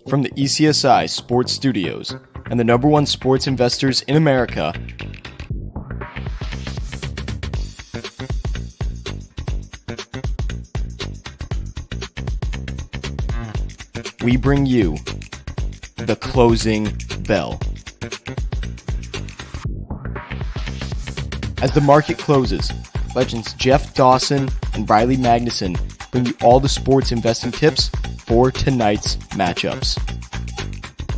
From the ECSI Sports Studios and the #1 sports investors in America, we bring you the closing bell. As the market closes, legends Jeff Dawson and Riley Magnuson bring you all the sports investing tips for tonight's matchups.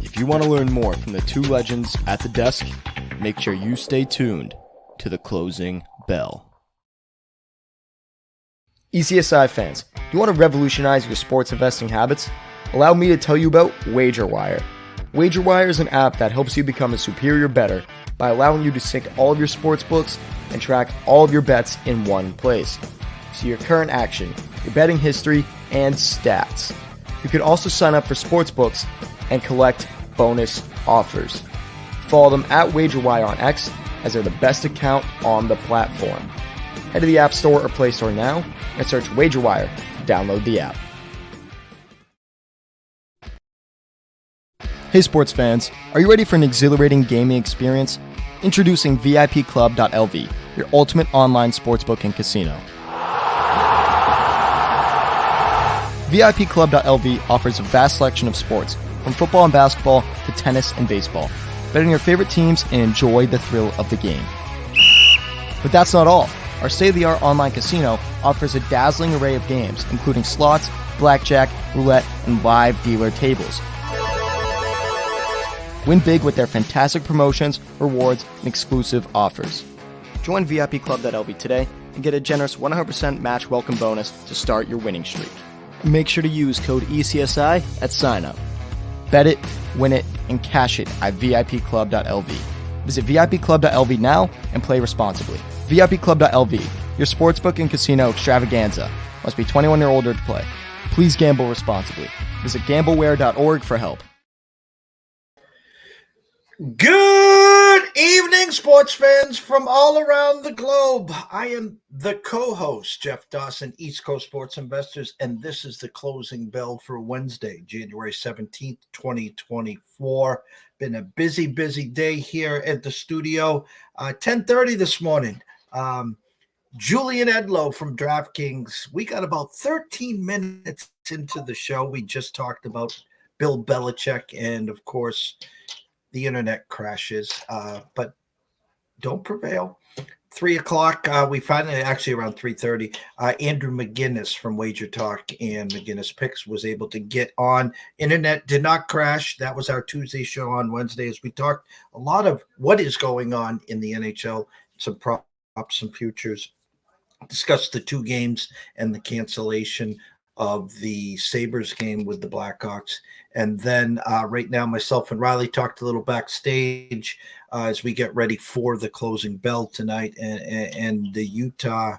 If you want to learn more from the two legends at the desk, make sure you stay tuned to the closing bell. ECSI fans, do you want to revolutionize your sports investing habits? Allow me to tell you about WagerWire. WagerWire is an app that helps you become a superior bettor by allowing you to sync all of your sports books and track all of your bets in one place. See your current action, your betting history, and stats. You can also sign up for sportsbooks and collect bonus offers. Follow them at WagerWire on X, as they're the best account on the platform. Head to the App Store or Play Store now and search WagerWire to download the app. Hey sports fans, are you ready for an exhilarating gaming experience? Introducing VIPClub.lv, your ultimate online sportsbook and casino. VIPClub.lv offers a vast selection of sports, from football and basketball to tennis and baseball. Bet on your favorite teams and enjoy the thrill of the game. But that's not all. Our state-of-the-art online casino offers a dazzling array of games, including slots, blackjack, roulette, and live dealer tables. Win big with their fantastic promotions, rewards, and exclusive offers. Join VIPClub.lv today and get a generous 100% match welcome bonus to start your winning streak. Make sure to use code ECSI at sign-up. Bet it, win it, and cash it at VIPClub.lv. Visit VIPClub.lv now and play responsibly. VIPClub.lv, your sportsbook and casino extravaganza. Must be 21 or older to play. Please gamble responsibly. Visit gambleware.org for help. Good evening, sports fans from all around the globe. I am the co-host, Jeff Dawson, East Coast Sports Investors, and this is the closing bell for Wednesday, January 17th, 2024. Been a busy day here at the studio. 10:30 this morning. Julian Edlow from DraftKings. We got about 13 minutes into the show. We just talked about Bill Belichick and, of course, the internet crashes, but don't prevail. 3 o'clock, we finally, actually around 3:30, Andrew McGinnis from Wager Talk and McGinnis Picks was able to get on. Internet did not crash. That was our Tuesday show on Wednesday, as we talked a lot of what is going on in the NHL, some props, some futures, discussed the two games and the cancellation of the Sabres game with the Blackhawks. And then right now, myself and Riley talked a little backstage as we get ready for the closing bell tonight. And the Utah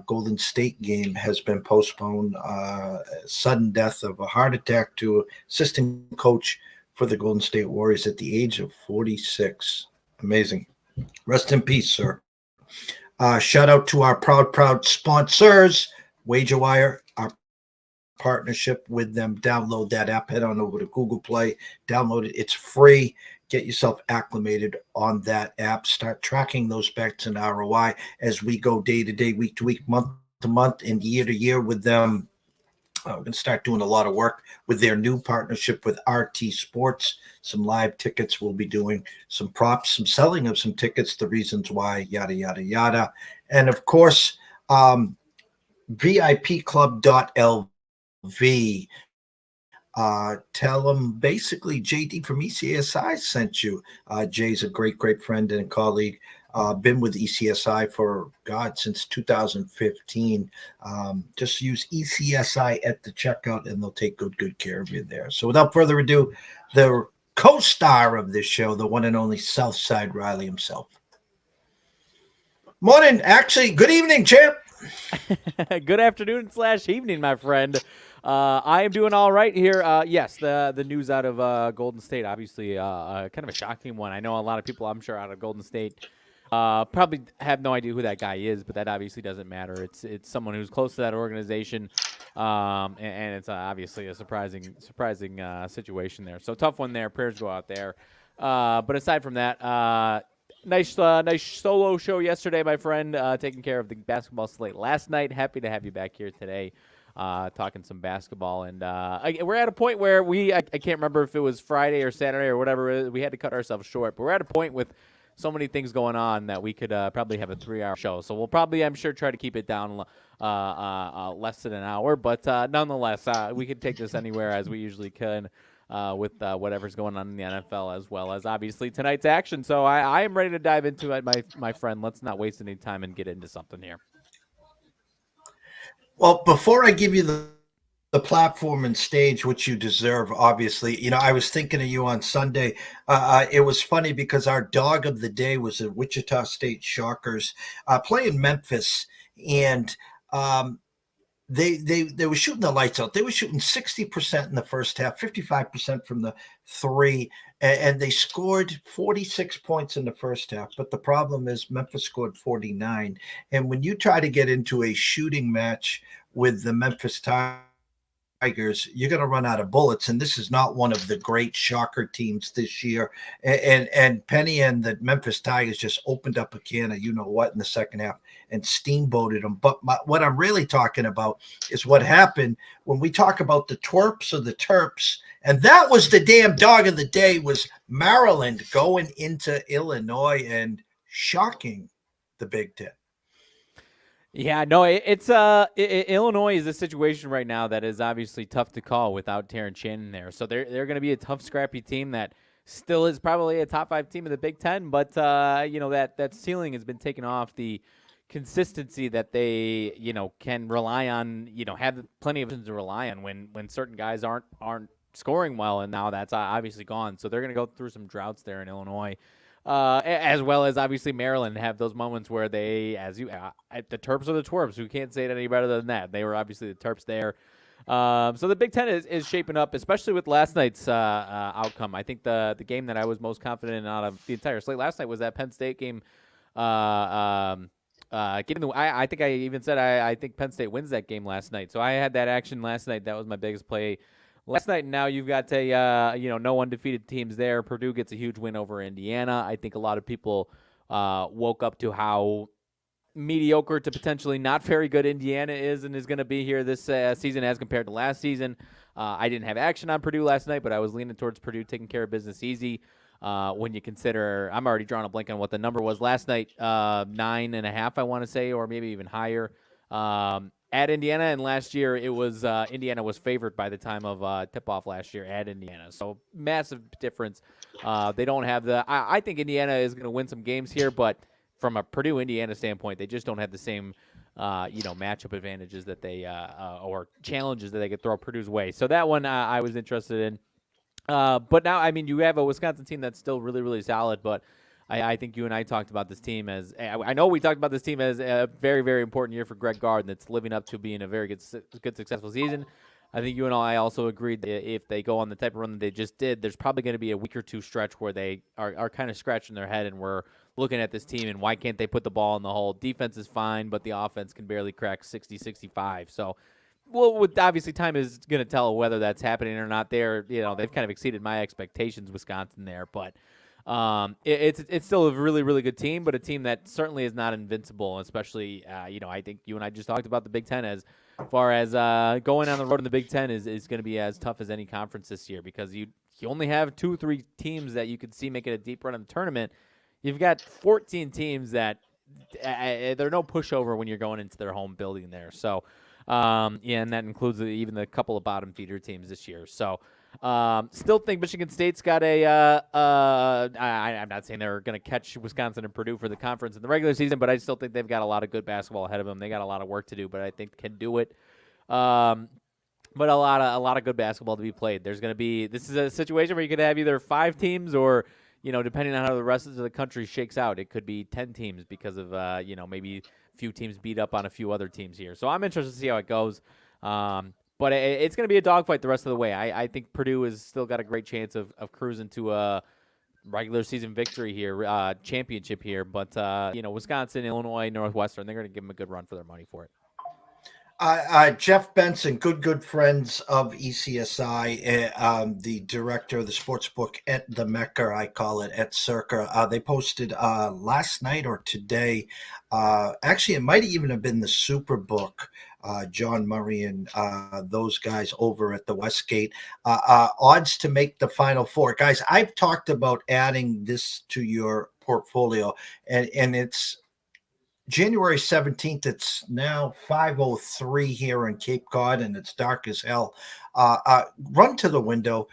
Golden State game has been postponed. Sudden death of a heart attack to assistant coach for the Golden State Warriors at the age of 46. Amazing. Rest in peace, sir. Shout out to our proud sponsors, WagerWire, our partnership with them. Download that app. Head on over to Google Play. Download it. It's free. Get yourself acclimated on that app. Start tracking those bets and ROI as we go day to day, week to week, month to month, and year to year with them. We're going to start doing a lot of work with their new partnership with RT Sports. Some live tickets we'll be doing, some props, some selling of some tickets, the reasons why, yada, yada, yada. And, of course, VIPclub.lv. Tell them basically JD from ECSI sent you. Jay's a great friend and colleague. Been with ECSI for since 2015. Just use ECSI at the checkout and they'll take good care of you there. So without further ado, the co-star of this show, the one and only Southside Riley himself. Morning, actually, good evening, champ. Good afternoon / evening, my friend. I am doing all right here. Yes, the news out of Golden State, obviously kind of a shocking one. I know a lot of people, I'm sure, out of Golden State Probably have no idea who that guy is, but that obviously doesn't matter. It's someone who's close to that organization, and it's obviously a surprising situation there. So tough one there. Prayers go out there. But aside from that, nice solo show yesterday, my friend. Taking care of the basketball slate last night. Happy to have you back here today. Talking some basketball, and we're at a point where I can't remember if it was Friday or Saturday or whatever. We had to cut ourselves short, but we're at a point with so many things going on that we could probably have a 3-hour show. So we'll probably, I'm sure, try to keep it down less than an hour. But nonetheless, we could take this anywhere as we usually can with whatever's going on in the NFL, as well as obviously tonight's action. So I am ready to dive into it, my friend. Let's not waste any time and get into something here. Well, before I give you the platform and stage which you deserve, obviously, I was thinking of you on Sunday. It was funny because our dog of the day was the Wichita State Shockers playing Memphis, and they were shooting the lights out. They were shooting 60% in the first half, 55% from the three, and they scored 46 points in the first half. But the problem is Memphis scored 49. And when you try to get into a shooting match with the Memphis Tigers, you're going to run out of bullets, and this is not one of the great Shocker teams this year. And Penny and the Memphis Tigers just opened up a can of you-know-what in the second half and steamboated them. But what I'm really talking about is what happened when we talk about the twerps or the Terps, and that was the damn dog of the day, was Maryland going into Illinois and shocking the Big Ten. Yeah, no, it's Illinois is a situation right now that is obviously tough to call without Terrence Shannon there. So they're going to be a tough, scrappy team that still is probably a top 5 team in the Big Ten, but that ceiling has been taken off. The consistency that they can rely on, have plenty of options to rely on when certain guys aren't scoring well, and now that's obviously gone. So they're going to go through some droughts there in Illinois. As well as obviously Maryland have those moments where they, the Terps are the Twerps. We can't say it any better than that. They were obviously the Terps there. So the Big Ten is shaping up, especially with last night's outcome. I think the game that I was most confident in out of the entire slate last night was that Penn State game. I think I even said I think Penn State wins that game last night. So I had that action last night. That was my biggest play last night. And now you've got no undefeated teams there. Purdue gets a huge win over Indiana. I think a lot of people woke up to how mediocre to potentially not very good Indiana is and is going to be here this season as compared to last season. I didn't have action on Purdue last night, but I was leaning towards Purdue taking care of business easy. When you consider, I'm already drawing a blank on what the number was last night, 9.5, I want to say, or maybe even higher. At Indiana, and last year it was Indiana was favored by the time of tip-off last year at Indiana. So massive difference. They don't have I think Indiana is going to win some games here, but from a Purdue-Indiana standpoint, they just don't have the same matchup advantages that they or challenges that they could throw Purdue's way. So that one I was interested in. But now, you have a Wisconsin team that's still really, really solid, but I think you and I talked about this team as I know we talked about this team as a very, very important year for Greg Gard, and it's living up to being a very good, successful season. I think you and I also agreed that if they go on the type of run that they just did, there's probably going to be a week or two stretch where they are kind of scratching their head, and we're looking at this team and why can't they put the ball in the hole? Defense is fine, but the offense can barely crack 60, 65. So, obviously time is going to tell whether that's happening or not. They've kind of exceeded my expectations, Wisconsin there, but it's still a really, really good team, but a team that certainly is not invincible, especially, I think you and I just talked about the Big Ten as far as going on the road in the Big Ten is going to be as tough as any conference this year because you only have 2-3 teams that you could see making a deep run in the tournament. You've got 14 teams that they're no pushover when you're going into their home building there. So, and that includes even the couple of bottom feeder teams this year. So, still think Michigan State's got I'm not saying they're going to catch Wisconsin and Purdue for the conference in the regular season, but I still think they've got a lot of good basketball ahead of them. They got a lot of work to do, but I think can do it. But a lot of good basketball to be played. This is a situation where you could have either 5 teams or, depending on how the rest of the country shakes out, it could be 10 teams because of, maybe a few teams beat up on a few other teams here. So I'm interested to see how it goes. But it's going to be a dogfight the rest of the way. I think Purdue has still got a great chance of cruising to regular season victory here, championship here. But, Wisconsin, Illinois, Northwestern, they're going to give them a good run for their money for it. Jeff Benson, good friends of ECSI, the director of the sports book at the Mecca, I call it, at Circa. They posted last night or today. Actually, it might even have been the Superbook. John Murray and those guys over at the Westgate. Odds to make the Final Four. Guys, I've talked about adding this to your portfolio, and it's January 17th. It's now 5:03 here in Cape Cod, and it's dark as hell. Run to the window.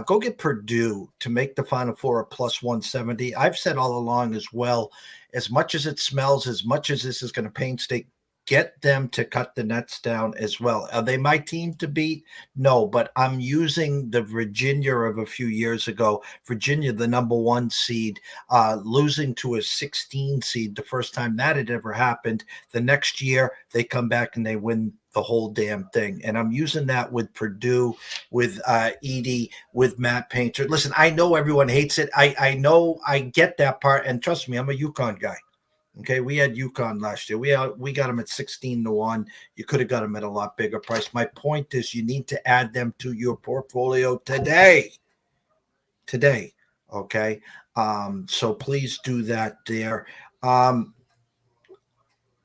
Go get Purdue to make the Final Four at plus 170. I've said all along as well, as much as it smells, as much as this is going to painstaking, get them to cut the nets down as well. Are they my team to beat? No, but I'm using the Virginia of a few years ago. Virginia, the number 1 seed, losing to a 16 seed the first time that had ever happened. The next year, they come back and they win the whole damn thing. And I'm using that with Purdue, with Edey, with Matt Painter. Listen, I know everyone hates it. I know, I get that part. And trust me, I'm a UConn guy. Okay, we had UConn last year. We got them at 16-1. You could have got them at a lot bigger price. My point is, you need to add them to your portfolio today. Okay, so please do that there.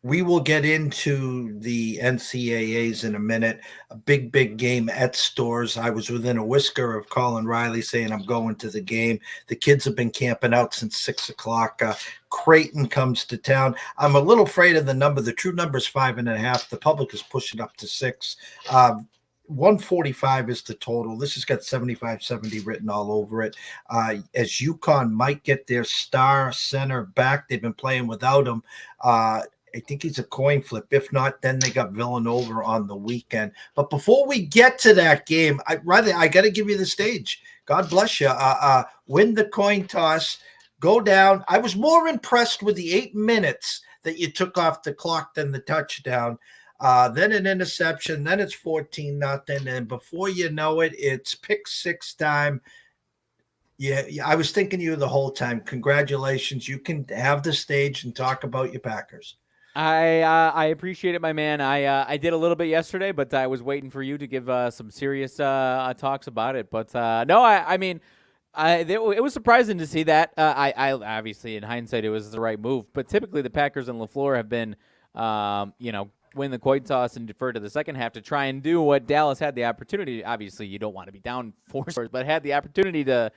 We will get into the NCAAs in a minute. A big game at Stores. I was within a whisker of Colin Riley saying I'm going to the game. The kids have been camping out since 6 o'clock. Creighton comes to town. I'm a little afraid of the number. The true number is 5.5. The public is pushing up to 6. 145 is the total. This has got 75-70 written all over it. As UConn might get their star center back. They've been playing without him. I think he's a coin flip. If not, then they got Villanova on the weekend. But before we get to that game, I got to give you the stage. God bless you. Win the coin toss. Go down. I was more impressed with the 8 minutes that you took off the clock than the touchdown. Then an interception. Then it's 14-0. And before you know it, it's pick 6 time. Yeah, I was thinking of you the whole time. Congratulations. You can have the stage and talk about your Packers. I appreciate it, my man. I did a little bit yesterday, but I was waiting for you to give some serious talks about it. But no, I mean, it was surprising to see that. I obviously, in hindsight, it was the right move. But typically, the Packers and LaFleur have been, win the coin toss and defer to the second half to try and do what Dallas had the opportunity. Obviously, you don't want to be down 4 scores, but had the opportunity to.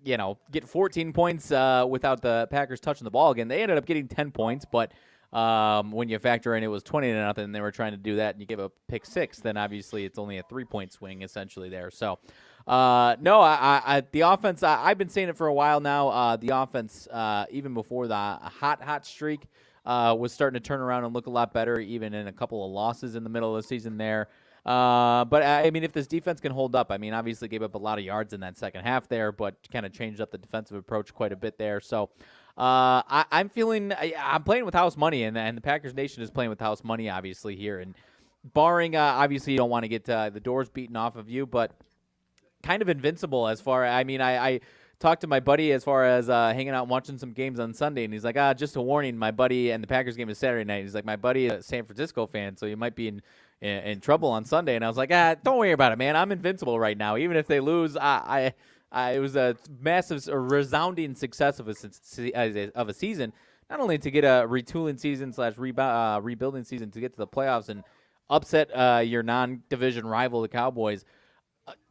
Get 14 points without the Packers touching the ball again. They ended up getting 10 points, but when you factor in it was 20-0, and they were trying to do that, and you give a pick 6, then obviously it's only a 3-point swing essentially there. So, no, the offense, I've been saying it for a while now. The offense, even before the hot streak, was starting to turn around and look a lot better, even in a couple of losses in the middle of the season there. But I mean, if this defense can hold up, I mean, obviously gave up a lot of yards in that second half there, but kind of changed up the defensive approach quite a bit there. So, I'm playing with house money, and the Packers Nation is playing with house money, obviously here. And barring, obviously, you don't want to get the doors beaten off of you, but kind of invincible as far. I mean, I talked to my buddy as far as hanging out and watching some games on Sunday, and he's like, just a warning, my buddy, and the Packers game is Saturday night. He's like, my buddy is a San Francisco fan, so you might be in trouble on Sunday. And I was like, don't worry about it, man. I'm invincible right now. Even if they lose, it was a massive, resounding success of a season, not only to get a retooling season / rebuilding season to get to the playoffs and upset your non-division rival, the Cowboys.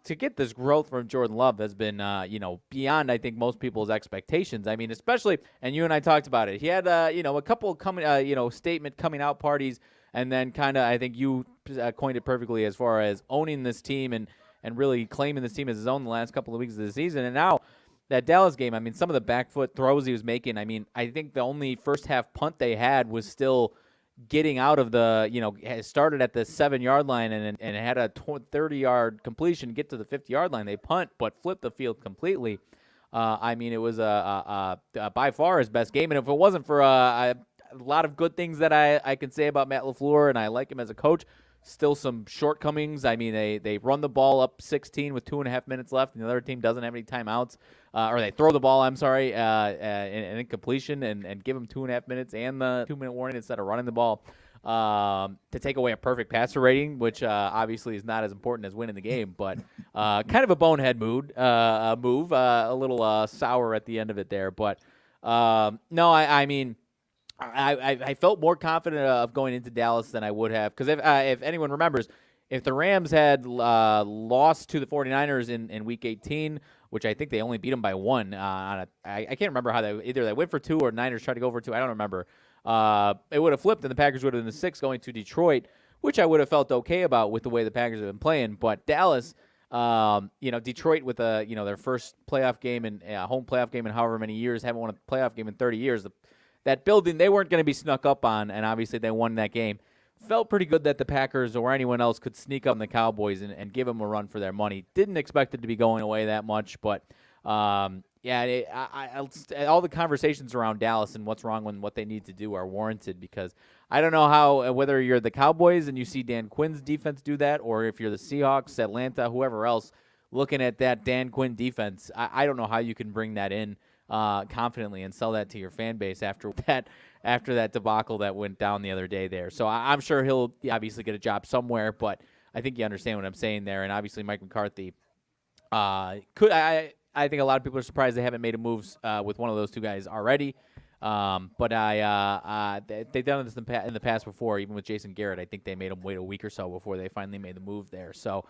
To get this growth from Jordan Love has been, beyond, I think, most people's expectations. I mean, especially, and you and I talked about it. He had, a couple statement coming out parties, and then kind of, I think you coined it perfectly as far as owning this team and really claiming this team as his own the last couple of weeks of the season. And now that Dallas game, I mean, some of the back foot throws he was making, I mean, I think the only first half punt they had was still getting out of started at the 7-yard line and had a 30-yard completion, get to the 50-yard line. They punt, but flip the field completely. I mean, it was by far his best game. And if it wasn't for a lot of good things that I can say about Matt LaFleur, and I like him as a coach, still some shortcomings. I mean, they run the ball up 16 with 2.5 minutes left, and the other team doesn't have any timeouts. Or they throw the ball, in incompletion and give them 2.5 minutes and the 2-minute warning instead of running the ball to take away a perfect passer rating, which obviously is not as important as winning the game, but kind of a bonehead move, a little sour at the end of it there. But no, I mean, I felt more confident of going into Dallas than I would have, because if anyone remembers, if the Rams had lost to the 49ers in Week 18, which I think they only beat them by 1 I can't remember how either they went for 2 or Niners tried to go for 2. I don't remember. It would have flipped, and the Packers would have been the 6 going to Detroit, which I would have felt okay about with the way the Packers have been playing. But Dallas, Detroit with their first playoff game and home playoff game in however many years, haven't won a playoff game in 30 years. That building, they weren't going to be snuck up on, and obviously they won that game. Felt pretty good that the Packers or anyone else could sneak up on the Cowboys and give them a run for their money. Didn't expect it to be going away that much, but all the conversations around Dallas and what's wrong and what they need to do are warranted, because I don't know whether you're the Cowboys and you see Dan Quinn's defense do that, or if you're the Seahawks, Atlanta, whoever else looking at that Dan Quinn defense, I don't know how you can bring that in confidently and sell that to your fan base after that debacle that went down the other day there. So I'm sure he'll obviously get a job somewhere, but I think you understand what I'm saying there. And obviously Mike McCarthy I think a lot of people are surprised they haven't made a move with one of those two guys already. But they've done this in the past before, even with Jason Garrett. I think they made him wait a week or so before they finally made the move there. So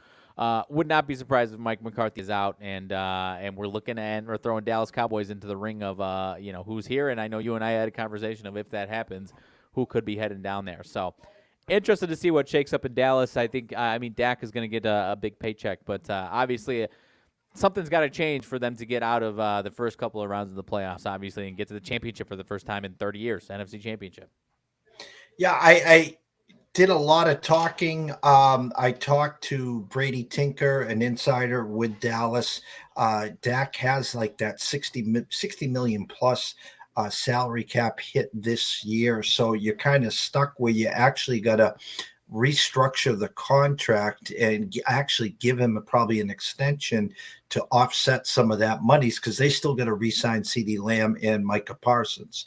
would not be surprised if Mike McCarthy is out, and we're throwing Dallas Cowboys into the ring of who's here. And I know you and I had a conversation of, if that happens, who could be heading down there. So interested to see what shakes up in Dallas. I think Dak is going to get a big paycheck, but obviously something's got to change for them to get out of the first couple of rounds of the playoffs, obviously, and get to the championship for the first time in 30 years, NFC Championship. Yeah, I did a lot of talking. I talked to Brady Tinker, an insider with Dallas. Dak has like that 60 million plus salary cap hit this year. So you're kind of stuck where you actually got to restructure the contract and actually give him probably an extension to offset some of that money, because they still got to re-sign CeeDee Lamb and Micah Parsons.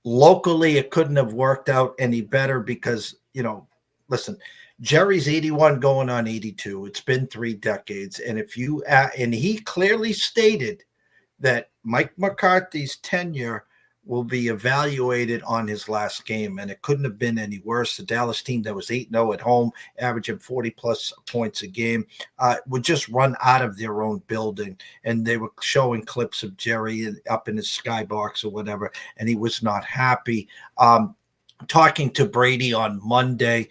Locally, it couldn't have worked out any better because, listen, Jerry's 81 going on 82. It's been 3 decades. And and he clearly stated that Mike McCarthy's tenure will be evaluated on his last game, and it couldn't have been any worse. The Dallas team that was 8-0 at home, averaging 40-plus points a game, would just run out of their own building, and they were showing clips of Jerry up in his skybox or whatever, and he was not happy. Talking to Brady on Monday,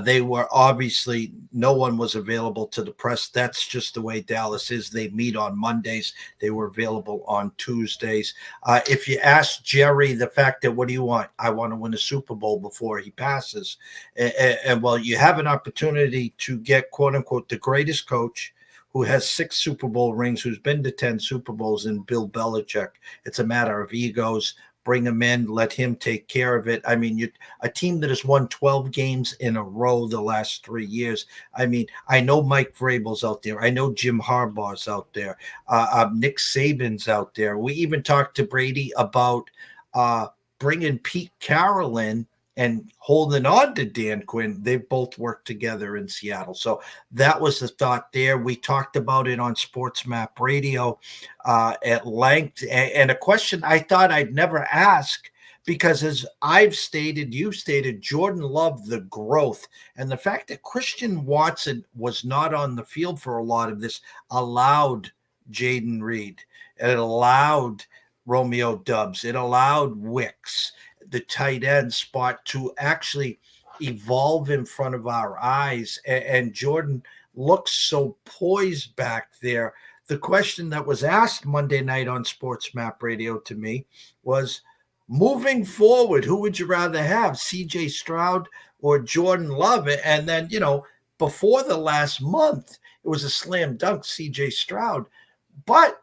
they were obviously, no one was available to the press. That's just the way Dallas is. They meet on Mondays. They were available on Tuesdays. If you ask Jerry the fact that, what do you want? I want to win a Super Bowl before he passes. And well, you have an opportunity to get, quote unquote, the greatest coach who has 6 Super Bowl rings, who's been to 10 Super Bowls, in Bill Belichick. It's a matter of egos. Bring him in, let him take care of it. I mean, a team that has won 12 games in a row the last 3 years. I mean, I know Mike Vrabel's out there. I know Jim Harbaugh's out there. Nick Saban's out there. We even talked to Brady about bringing Pete Carroll in and holding on to Dan Quinn. They've both worked together in Seattle. So that was the thought there. We talked about it on Sports Map Radio at length. And a question I thought I'd never ask, because as I've stated, you've stated, Jordan Love, the growth, and the fact that Christian Watson was not on the field for a lot of this allowed Jaden Reed. It allowed Romeo Doubs. It allowed Wicks, the tight end spot, to actually evolve in front of our eyes. And Jordan looks so poised back there. The question that was asked Monday night on Sports Map Radio to me was, moving forward, who would you rather have, CJ Stroud or Jordan Love? And then, before the last month, it was a slam dunk, CJ Stroud. But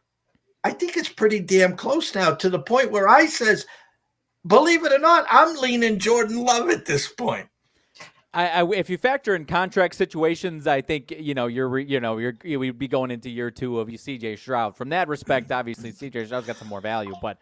I think it's pretty damn close now, to the point where I says, believe it or not, I'm leaning Jordan Love at this point. If you factor in contract situations, I think we'd be going into year 2 of C.J. Stroud. From that respect, obviously C.J. Stroud's got some more value, but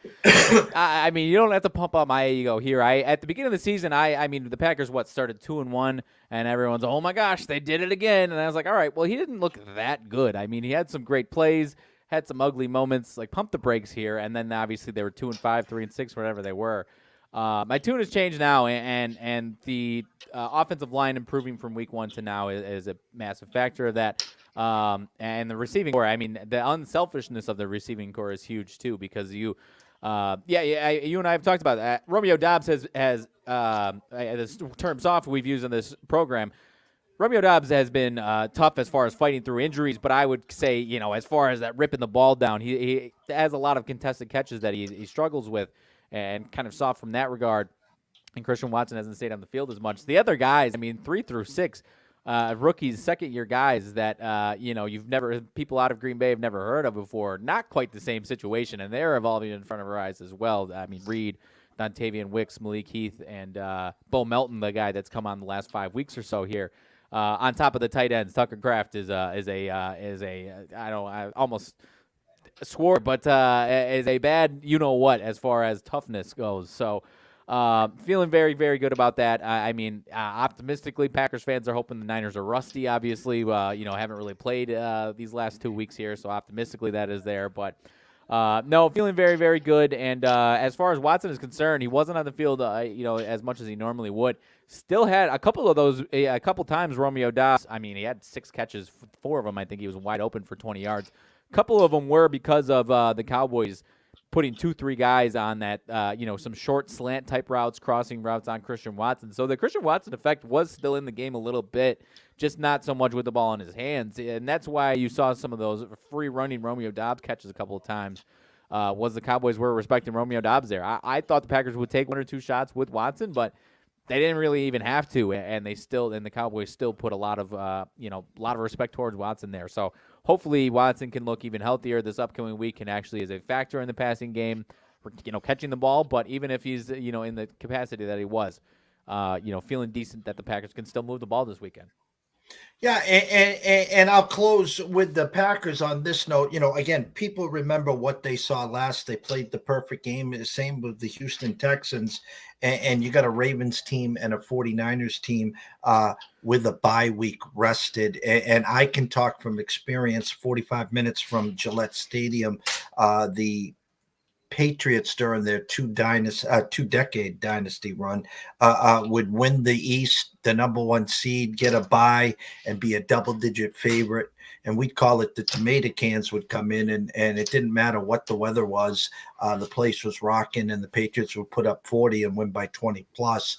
I mean, you don't have to pump up my ego here. At the beginning of the season, I mean, the Packers started 2-1, and everyone's, oh my gosh, they did it again, and I was like, all right, well, he didn't look that good. I mean, he had some great plays, had some ugly moments, like pump the brakes here, and then obviously they were 2-5, 3-6, whatever they were. My tune has changed now, and the offensive line improving from week 1 to now is a massive factor of that. And the receiving core, I mean, the unselfishness of the receiving core is huge too, because you and I have talked about that. Romeo Doubs has this term soft we've used in this program. Romeo Doubs has been tough as far as fighting through injuries, but I would say, as far as that ripping the ball down, he has a lot of contested catches that he struggles with, and kind of soft from that regard. And Christian Watson hasn't stayed on the field as much. The other guys, I mean, 3 through 6 rookies, second-year guys that people out of Green Bay have never heard of before. Not quite the same situation, and they're evolving in front of our eyes as well. I mean, Reed, Dontavian Wicks, Malik Heath, and Bo Melton, the guy that's come on the last 5 weeks or so here. On top of the tight ends, Tucker Kraft is I almost swore, but is a bad you-know-what as far as toughness goes. So feeling very, very good about that. I mean, optimistically, Packers fans are hoping the Niners are rusty, obviously. Haven't really played these last 2 weeks here, so optimistically that is there. But no, feeling very, very good. And as far as Watson is concerned, he wasn't on the field, as much as he normally would. Still had a couple of those, a couple times Romeo Doubs. I mean, he had 6 catches, 4 of them, I think he was wide open for 20 yards. A couple of them were because of the Cowboys putting 2-3 guys on that, some short slant type routes, crossing routes on Christian Watson. So the Christian Watson effect was still in the game a little bit, just not so much with the ball in his hands. And that's why you saw some of those free running Romeo Doubs catches a couple of times. Was the Cowboys were respecting Romeo Doubs there. I thought the Packers would take 1 or 2 shots with Watson, but they didn't really even have to, and the Cowboys still put a lot of respect towards Watson there. So hopefully Watson can look even healthier this upcoming week and actually is a factor in the passing game, catching the ball. But even if he's in the capacity that he was, feeling decent that the Packers can still move the ball this weekend. Yeah, and I'll close with the Packers on this note. Again, people remember what they saw last. They played the perfect game. The same with the Houston Texans. And you got a Ravens team and a 49ers team with a bye week rested. And I can talk from experience, 45 minutes from Gillette Stadium, the Patriots during their two-decade dynasty run would win the East, the number 1 seed, get a bye, and be a double-digit favorite. And we'd call it the tomato cans would come in, and it didn't matter what the weather was. The place was rocking, and the Patriots would put up 40 and win by 20 plus.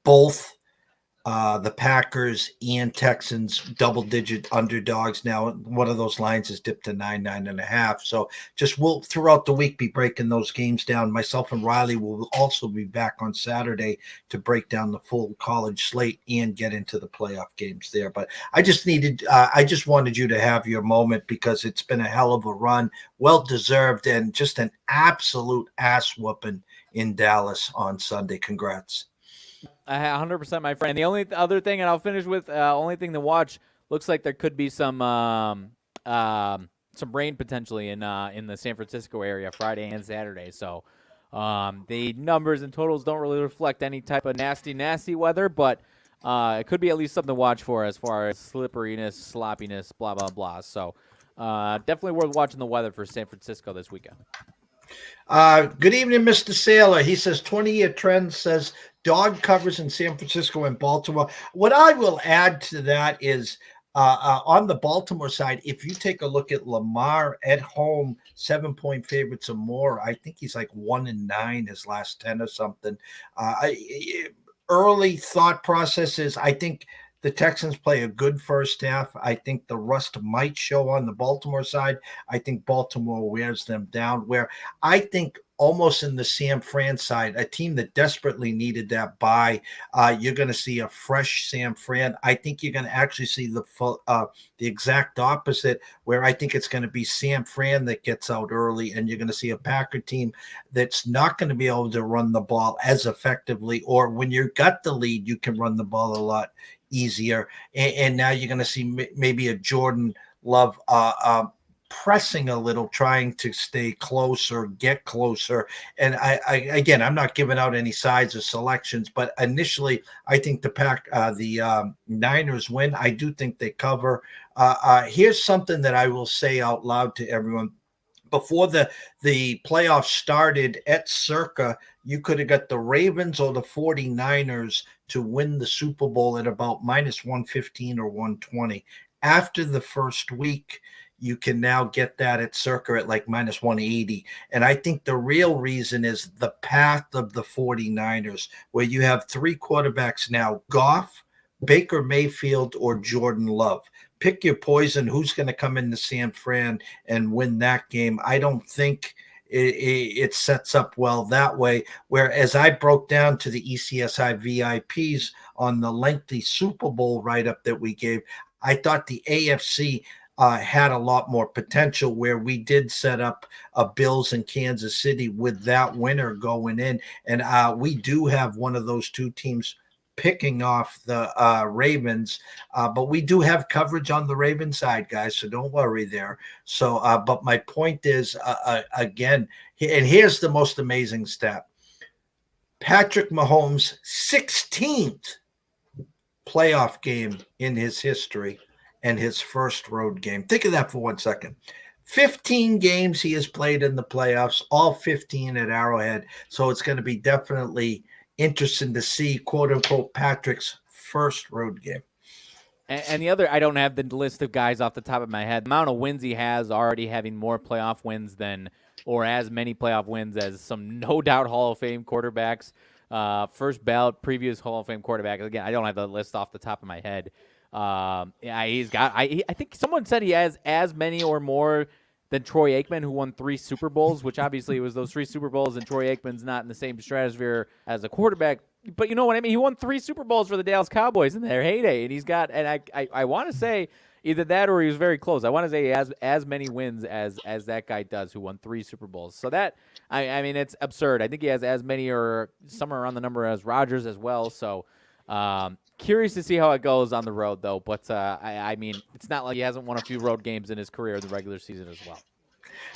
Both the Packers and Texans double-digit underdogs. Now, one of those lines is dipped to 9.5. So we'll throughout the week be breaking those games down. Myself and Riley will also be back on Saturday to break down the full college slate and get into the playoff games there. But I just wanted you to have your moment because it's been a hell of a run, well-deserved, and just an absolute ass-whooping in Dallas on Sunday. Congrats. 100%, my friend. The only other thing, and I'll finish with only thing to watch. Looks like there could be some rain potentially in the San Francisco area Friday and Saturday. So the numbers and totals don't really reflect any type of nasty weather, but it could be at least something to watch for as far as slipperiness, sloppiness, blah blah blah. So definitely worth watching the weather for San Francisco this weekend. Good evening, Mr. Saylor. He says 20-year trend says dog covers in San Francisco and Baltimore. What I will add to that is on the Baltimore side, if you take a look at Lamar at home, 7-point favorites or more, I think he's like 1-9 his last 10 or something. Early thought process is I think the Texans play a good first half. I think the rust might show on the Baltimore side. I think Baltimore wears them down, where I think almost in the San Fran side, a team that desperately needed that bye. You're going to see a fresh San Fran. I think you're going to actually see the exact opposite, where I think it's going to be San Fran that gets out early, and you're going to see a Packer team that's not going to be able to run the ball as effectively, or when you got the lead, you can run the ball a lot easier. And now you're going to see maybe a Jordan Love pressing a little, trying to stay closer, get closer. And again, I'm not giving out any sides or selections, but initially, I think the Niners win. I do think they cover. Here's something that I will say out loud to everyone. Before the playoffs started at Circa, you could have got the Ravens or the 49ers to win the Super Bowl at about minus 115 or 120. After the first week, you can now get that at Circa at like minus 180. And I think the real reason is the path of the 49ers, where you have three quarterbacks now: Goff, Baker Mayfield, or Jordan Love. Pick your poison. Who's going to come into San Fran and win that game? I don't think it sets up well that way. Whereas I broke down to the ECSI VIPs on the lengthy Super Bowl write-up that we gave, I thought the AFC had a lot more potential, where we did set up Bills in Kansas City with that winner going in. And we do have one of those two teams picking off the Ravens, but we do have coverage on the Raven side, guys, so don't worry there. So, but my point is, again, and here's the most amazing stat: Patrick Mahomes' 16th playoff game in his history, and his first road game. Think of that for 1 second. 15 games he has played in the playoffs, all 15 at Arrowhead. So it's going to be definitely interesting to see, quote unquote, Patrick's first road game. And the other, I don't have the list of guys off the top of my head. The amount of wins he has, already having more playoff wins than, or as many playoff wins as some no doubt Hall of Fame quarterbacks. First ballot, previous Hall of Fame quarterback. Again, I don't have the list off the top of my head. He's got. I think someone said he has as many or more than Troy Aikman, who won 3 Super Bowls. Which obviously was those 3 Super Bowls, and Troy Aikman's not in the same stratosphere as a quarterback. But you know what I mean. He won 3 Super Bowls for the Dallas Cowboys in their heyday, and he's got. And I want to say either that or he was very close. I want to say he has as many wins as that guy does, who won 3 Super Bowls. So that I mean, it's absurd. I think he has as many or somewhere around the number as Rodgers as well. So. Curious to see how it goes on the road, though. But, I mean, it's not like he hasn't won a few road games in his career in the regular season as well.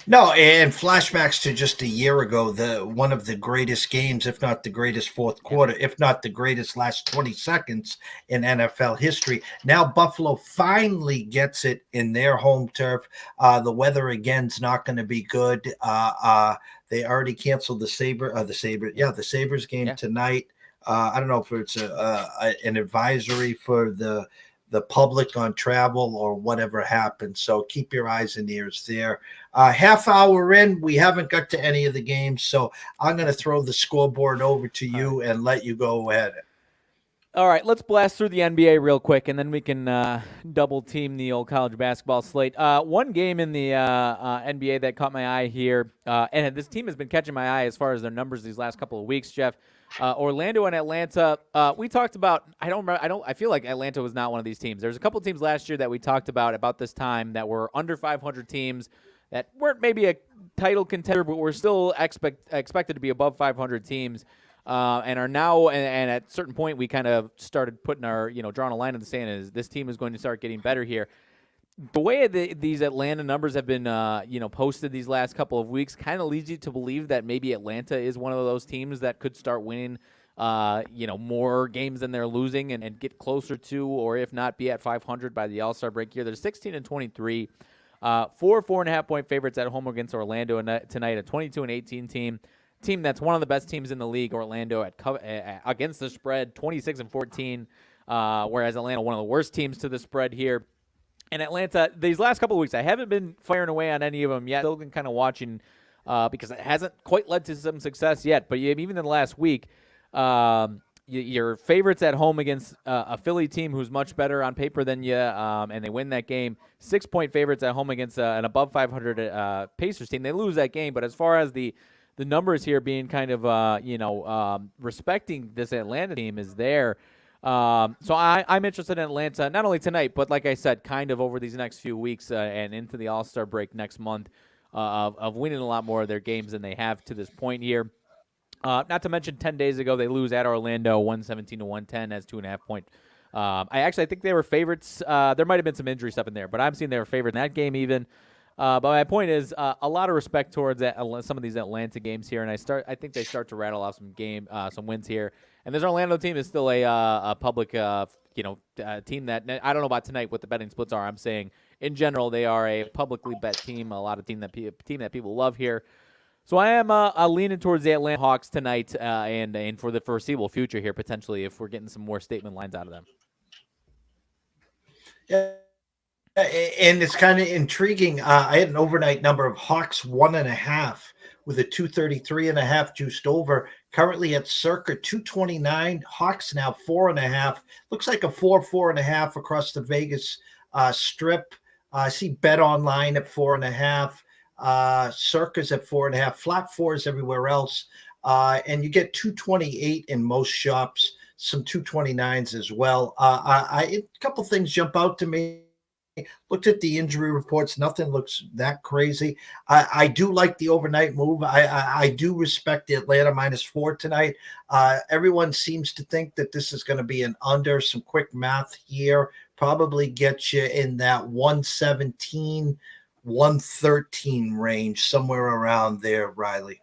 No, and flashbacks to just a year ago, one of the greatest games, if not the greatest fourth quarter, if not the greatest last 20 seconds in NFL history. Now Buffalo finally gets it in their home turf. The weather, again, is not going to be good. They already canceled the Sabres game tonight. I don't know if it's an advisory for the public on travel or whatever happens. So keep your eyes and ears there. Half hour in, we haven't got to any of the games. So I'm going to throw the scoreboard over to you and let you go ahead. All right, let's blast through the NBA real quick, and then we can double team the old college basketball slate. One game in the NBA that caught my eye here, and this team has been catching my eye as far as their numbers these last couple of weeks, Jeff. Orlando and Atlanta. We talked about. I feel like Atlanta was not one of these teams. There's a couple teams last year that we talked about this time that were under 500 teams that weren't maybe a title contender, but were still expected to be above 500 teams. And are now, and at a certain point, we kind of started putting our, drawing a line in the sand. Is this team is going to start getting better here? The way these Atlanta numbers have been, posted these last couple of weeks, kind of leads you to believe that maybe Atlanta is one of those teams that could start winning, more games than they're losing and get closer to, or if not, be at 500 by the All-Star break here. They're 16-23, 4.5 point favorites at home against Orlando tonight, a 22-18 team that's one of the best teams in the league. Orlando against the spread, 26-14, whereas Atlanta, one of the worst teams to the spread here. And Atlanta, these last couple of weeks, I haven't been firing away on any of them yet. Still been kind of watching because it hasn't quite led to some success yet. But even in the last week, your favorites at home against a Philly team who's much better on paper than you, and they win that game. 6-point favorites at home against an above 500 Pacers team. They lose that game, but as far as the the numbers here being kind of, respecting this Atlanta team is there. So I'm interested in Atlanta, not only tonight, but like I said, kind of over these next few weeks and into the All-Star break next month of winning a lot more of their games than they have to this point here. Not to mention 10 days ago, they lose at Orlando 117-110 as 2.5 point. I think they were favorites. There might have been some injury stuff in there, but I'm seeing they were favored in that game even. But my point is a lot of respect towards some of these Atlanta games here, and I think they start to rattle off some wins here. And this Orlando team is still a public team that I don't know about tonight what the betting splits are. I'm saying in general they are a publicly bet team, a lot of team that people love here. So I am leaning towards the Atlanta Hawks tonight, and for the foreseeable future here potentially if we're getting some more statement lines out of them. Yeah. And it's kind of intriguing. I had an overnight number of Hawks 1.5 with a 233.5 juiced over. Currently at circa 229. Hawks now 4.5. Looks like a 4.5 across the Vegas strip. I see Bet Online at 4.5. Circa's at 4.5. Flat fours everywhere else. And you get 228 in most shops. Some 229s as well. A couple things jump out to me. Looked at the injury reports. Nothing looks that crazy. I do like the overnight move. I do respect the Atlanta -4 tonight. Everyone seems to think that this is going to be an under. Some quick math here probably gets you in that 117, 113 range, somewhere around there, Riley.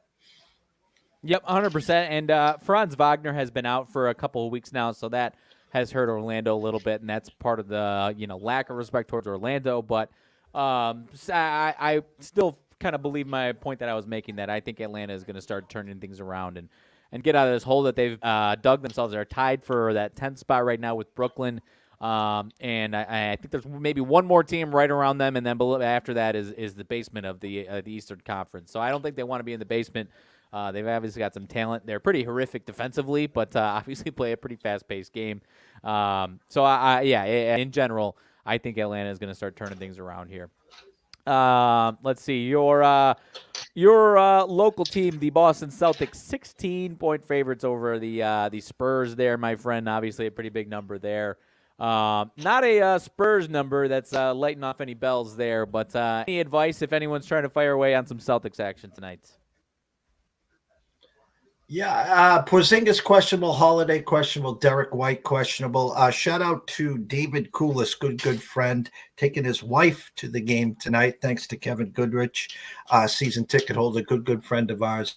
Yep, 100%. And Franz Wagner has been out for a couple of weeks now, so that has hurt Orlando a little bit, and that's part of the lack of respect towards Orlando. But I still kind of believe my point that I was making, that I think Atlanta is going to start turning things around and get out of this hole that they've dug themselves. They're tied for that 10th spot right now with Brooklyn, and I think there's maybe one more team right around them, and then after that is the basement of the Eastern Conference. So I don't think they want to be in the basement. They've obviously got some talent. They're pretty horrific defensively, but obviously play a pretty fast-paced game. In general, I think Atlanta is going to start turning things around here. Let's see. Your local team, the Boston Celtics, 16-point favorites over the Spurs there, my friend. Obviously a pretty big number there. Not a Spurs number that's lighting off any bells there, but any advice if anyone's trying to fire away on some Celtics action tonight? Yeah, Porzingis questionable, Holiday questionable, Derek White questionable. Shout out to David Koulis, good friend, taking his wife to the game tonight. Thanks to Kevin Goodrich, season ticket holder, good friend of ours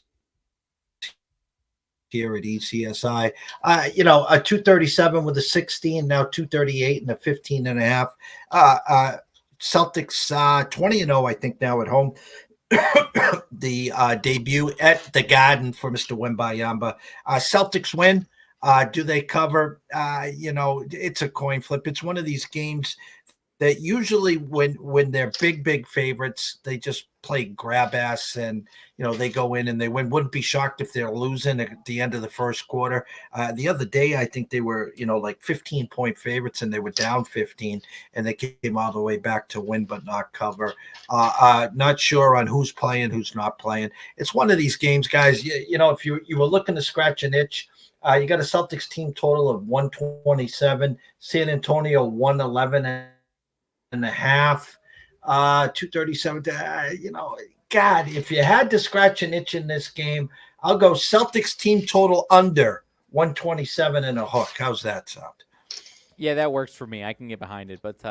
here at ECSI. A 237 with a 16, now 238 and a 15.5. Celtics 20-0, I think, now at home. The debut at the Garden for Mr. Wembayamba. Celtics win. Do they cover? It's a coin flip. It's one of these games that usually when they're big favorites, they just play grab ass and, they go in and they win. Wouldn't be shocked if they're losing at the end of the first quarter. The other day, I think they were, like 15-point favorites and they were down 15 and they came all the way back to win but not cover. Not sure on who's playing, who's not playing. It's one of these games, guys. If you were looking to scratch an itch, you got a Celtics team total of 127, San Antonio 111 and a half, 237. God, if you had to scratch an itch in this game, I'll go Celtics team total under 127 and a hook. How's that sound? Yeah, that works for me. I can get behind it, but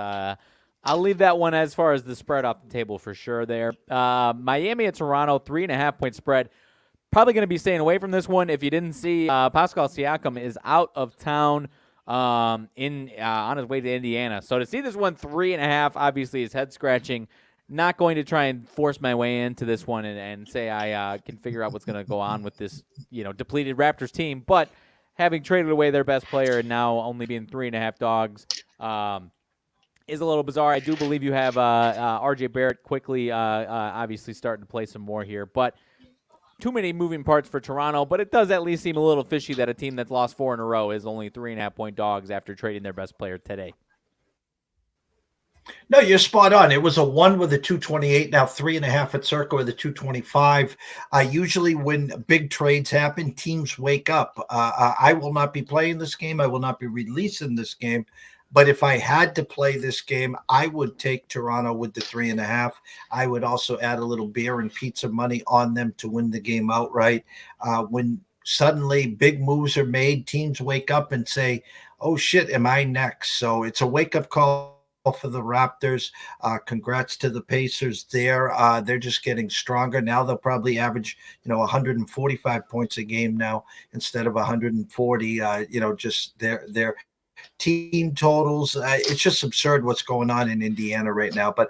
I'll leave that one as far as the spread off the table for sure there. Miami at Toronto, 3.5-point spread. Probably going to be staying away from this one. If you didn't see, Pascal Siakam is out of town on his way to Indiana. So to see this one 3.5 obviously is head scratching. Not going to try and force my way into this one and say I can figure out what's going to go on with this depleted Raptors team. But having traded away their best player and now only being 3.5 dogs is a little bizarre. I do believe you have RJ Barrett quickly obviously starting to play some more here, but too many moving parts for Toronto, but it does at least seem a little fishy that a team that's lost 4 in a row is only 3.5-point dogs after trading their best player today. No, you're spot on. It was a 1 with a 228, now 3.5 at Circa with a 225. Usually when big trades happen, teams wake up. I will not be playing this game. I will not be releasing this game. But if I had to play this game, I would take Toronto with the 3.5. I would also add a little beer and pizza money on them to win the game outright. When suddenly big moves are made, teams wake up and say, oh shit, am I next? So it's a wake-up call for the Raptors. Congrats to the Pacers there. They're just getting stronger. Now they'll probably average, 145 points a game now instead of 140. Just their team totals. It's just absurd what's going on in Indiana right now. But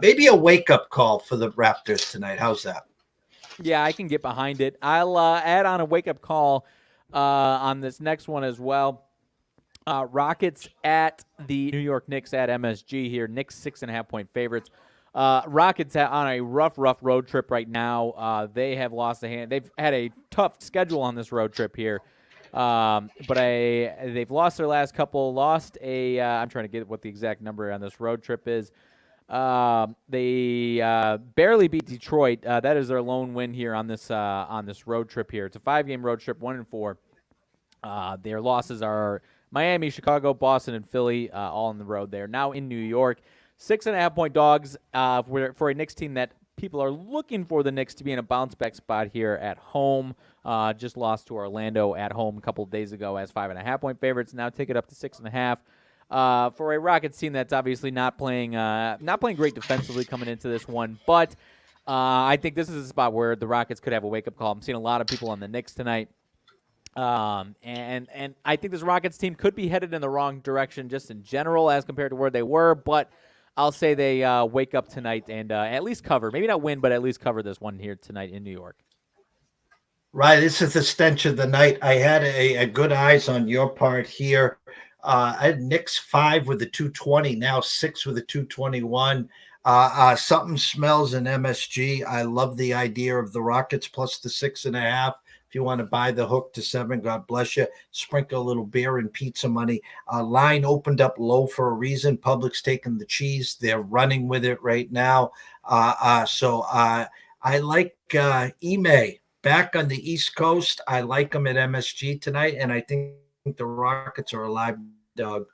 maybe a wake-up call for the Raptors tonight. How's that? Yeah, I can get behind it. I'll add on a wake-up call on this next one as well. Rockets at the New York Knicks at MSG here. Knicks 6.5-point favorites. Rockets on a rough road trip right now. They have lost a hand. They've had a tough schedule on this road trip here. But they've lost their last couple. I'm trying to get what the exact number on this road trip is. They barely beat Detroit. That is their lone win here on this road trip here. It's a 5-game road trip, 1-4. Their losses are Miami, Chicago, Boston, and Philly, all on the road. They're now in New York. 6.5-point dogs for a Knicks team that people are looking for the Knicks to be in a bounce-back spot here at home. Just lost to Orlando at home a couple of days ago as 5.5-point favorites. Now take it up to 6.5. For a Rockets team that's obviously not playing great defensively coming into this one. But I think this is a spot where the Rockets could have a wake-up call. I'm seeing a lot of people on the Knicks tonight. And I think this Rockets team could be headed in the wrong direction just in general as compared to where they were, but I'll say they wake up tonight and at least cover. Maybe not win, but at least cover this one here tonight in New York. Right. This is the stench of the night. I had a good eyes on your part here. I had Knicks 5 with a 220, now 6 with a 221. Something smells in MSG. I love the idea of the Rockets plus the 6.5. If you want to buy the hook to 7, God bless you. Sprinkle a little beer and pizza money. Line opened up low for a reason. Public's taking the cheese. They're running with it right now. So I like Ime back on the East Coast. I like them at MSG tonight, and I think the Rockets are a live dog.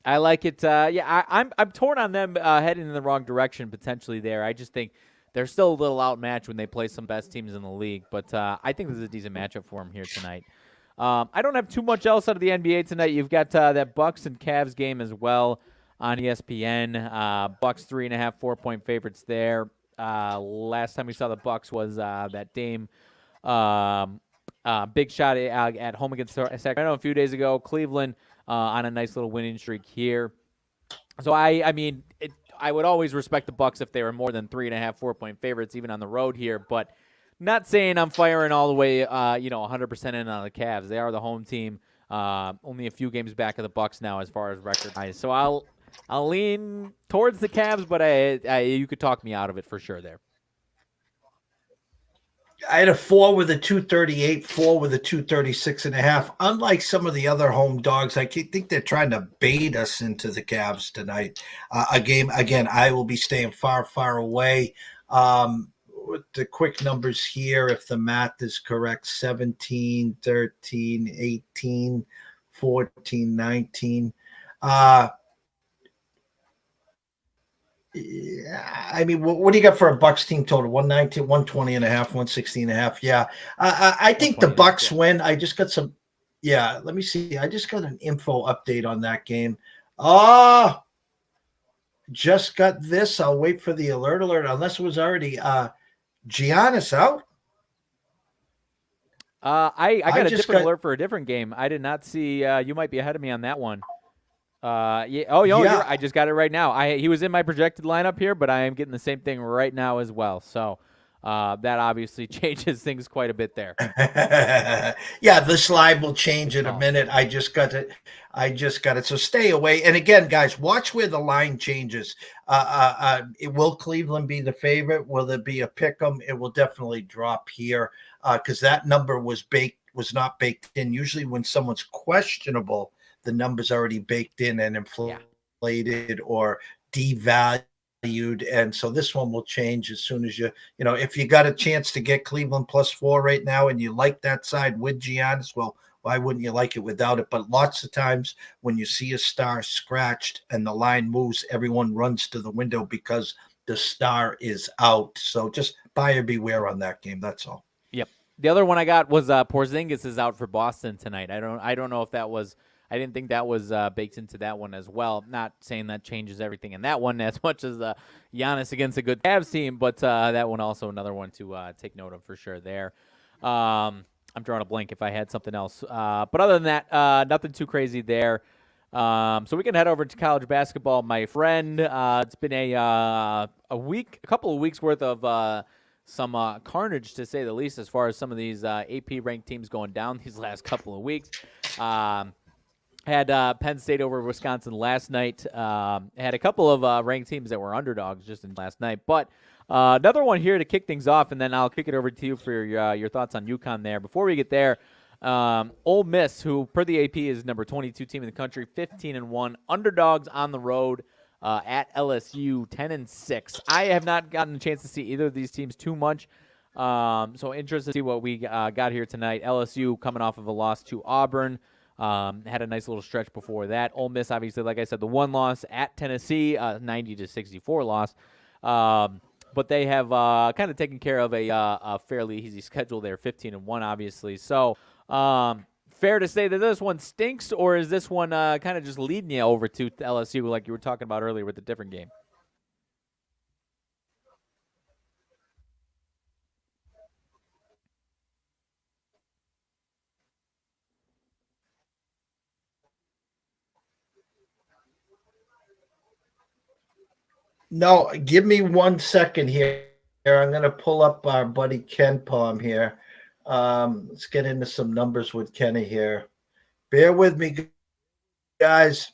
I like it. I'm torn on them heading in the wrong direction potentially there. I just think they're still a little outmatched when they play some best teams in the league, but I think this is a decent matchup for them here tonight. I don't have too much else out of the NBA tonight. You've got that Bucks and Cavs game as well on ESPN. Bucks 3.5, 4-point favorites there. Last time we saw the Bucks was that Dame big shot at home against Sacramento a few days ago. Cleveland on a nice little winning streak here. So I would always respect the Bucks if they were more than 3.5, 4-point favorites, even on the road here. But not saying I'm firing all the way, 100% in on the Cavs. They are the home team, only a few games back of the Bucks now as far as record. So I'll lean towards the Cavs, but you could talk me out of it for sure there. I had a 4 with a 238, 4 with a 236.5. Unlike some of the other home dogs, I think they're trying to bait us into the Cavs tonight. A game, again, I will be staying far, far away. With the quick numbers here, if the math is correct, 17, 13, 18, 14, 19. Yeah, I mean, what do you got for a Bucks team total? 119, 120.5, 116.5. Yeah. I think the Bucks win. I just got some. Yeah, let me see. I just got an info update on that game. Just got this. I'll wait for the alert, unless it was already Giannis out. I got a different alert for a different game. I did not see. You might be ahead of me on that one. Yeah. Oh, yeah. I just got it right now. He was in my projected lineup here, but I am getting the same thing right now as well. So that obviously changes things quite a bit there. Yeah, the slide will change in a minute. I just got it. So stay away. And again, guys, watch where the line changes. Will Cleveland be the favorite? Will there be a pick 'em? It will definitely drop here because that number was not baked in. Usually when someone's questionable, the number's already baked in and inflated or devalued. And so this one will change as soon as if you got a chance to get Cleveland +4 right now and you like that side with Giannis, well, why wouldn't you like it without it? But lots of times when you see a star scratched and the line moves, everyone runs to the window because the star is out. So just buyer beware on that game. That's all. Yep. The other one I got was Porzingis is out for Boston tonight. I don't know if that was. I didn't think that was baked into that one as well. Not saying that changes everything in that one as much as Giannis against a good Cavs team, but that one also another one to take note of for sure there. I'm drawing a blank if I had something else. But other than that, nothing too crazy there. So we can head over to college basketball, my friend. It's been a couple of weeks worth of some carnage, to say the least, as far as some of these AP-ranked teams going down these last couple of weeks. Had Penn State over Wisconsin last night. Had a couple of ranked teams that were underdogs just in last night. But another one here to kick things off, and then I'll kick it over to you for your thoughts on UConn there. Before we get there, Ole Miss, who per the AP is number 22 team in the country, 15-1, underdogs on the road at LSU, 10-6. I have not gotten a chance to see either of these teams too much. So interested to see what we got here tonight. LSU coming off of a loss to Auburn. Had a nice little stretch before that. Ole Miss, obviously, like I said, the one loss at Tennessee, 90-64 loss. But they have kind of taken care of a fairly easy schedule there, 15-1, obviously. So fair to say that this one stinks, or is this one kind of just leading you over to LSU like you were talking about earlier with the different game? No, give me 1 second here. I'm going to pull up our buddy Ken Palm here. Let's get into some numbers with Kenny here. Bear with me, guys.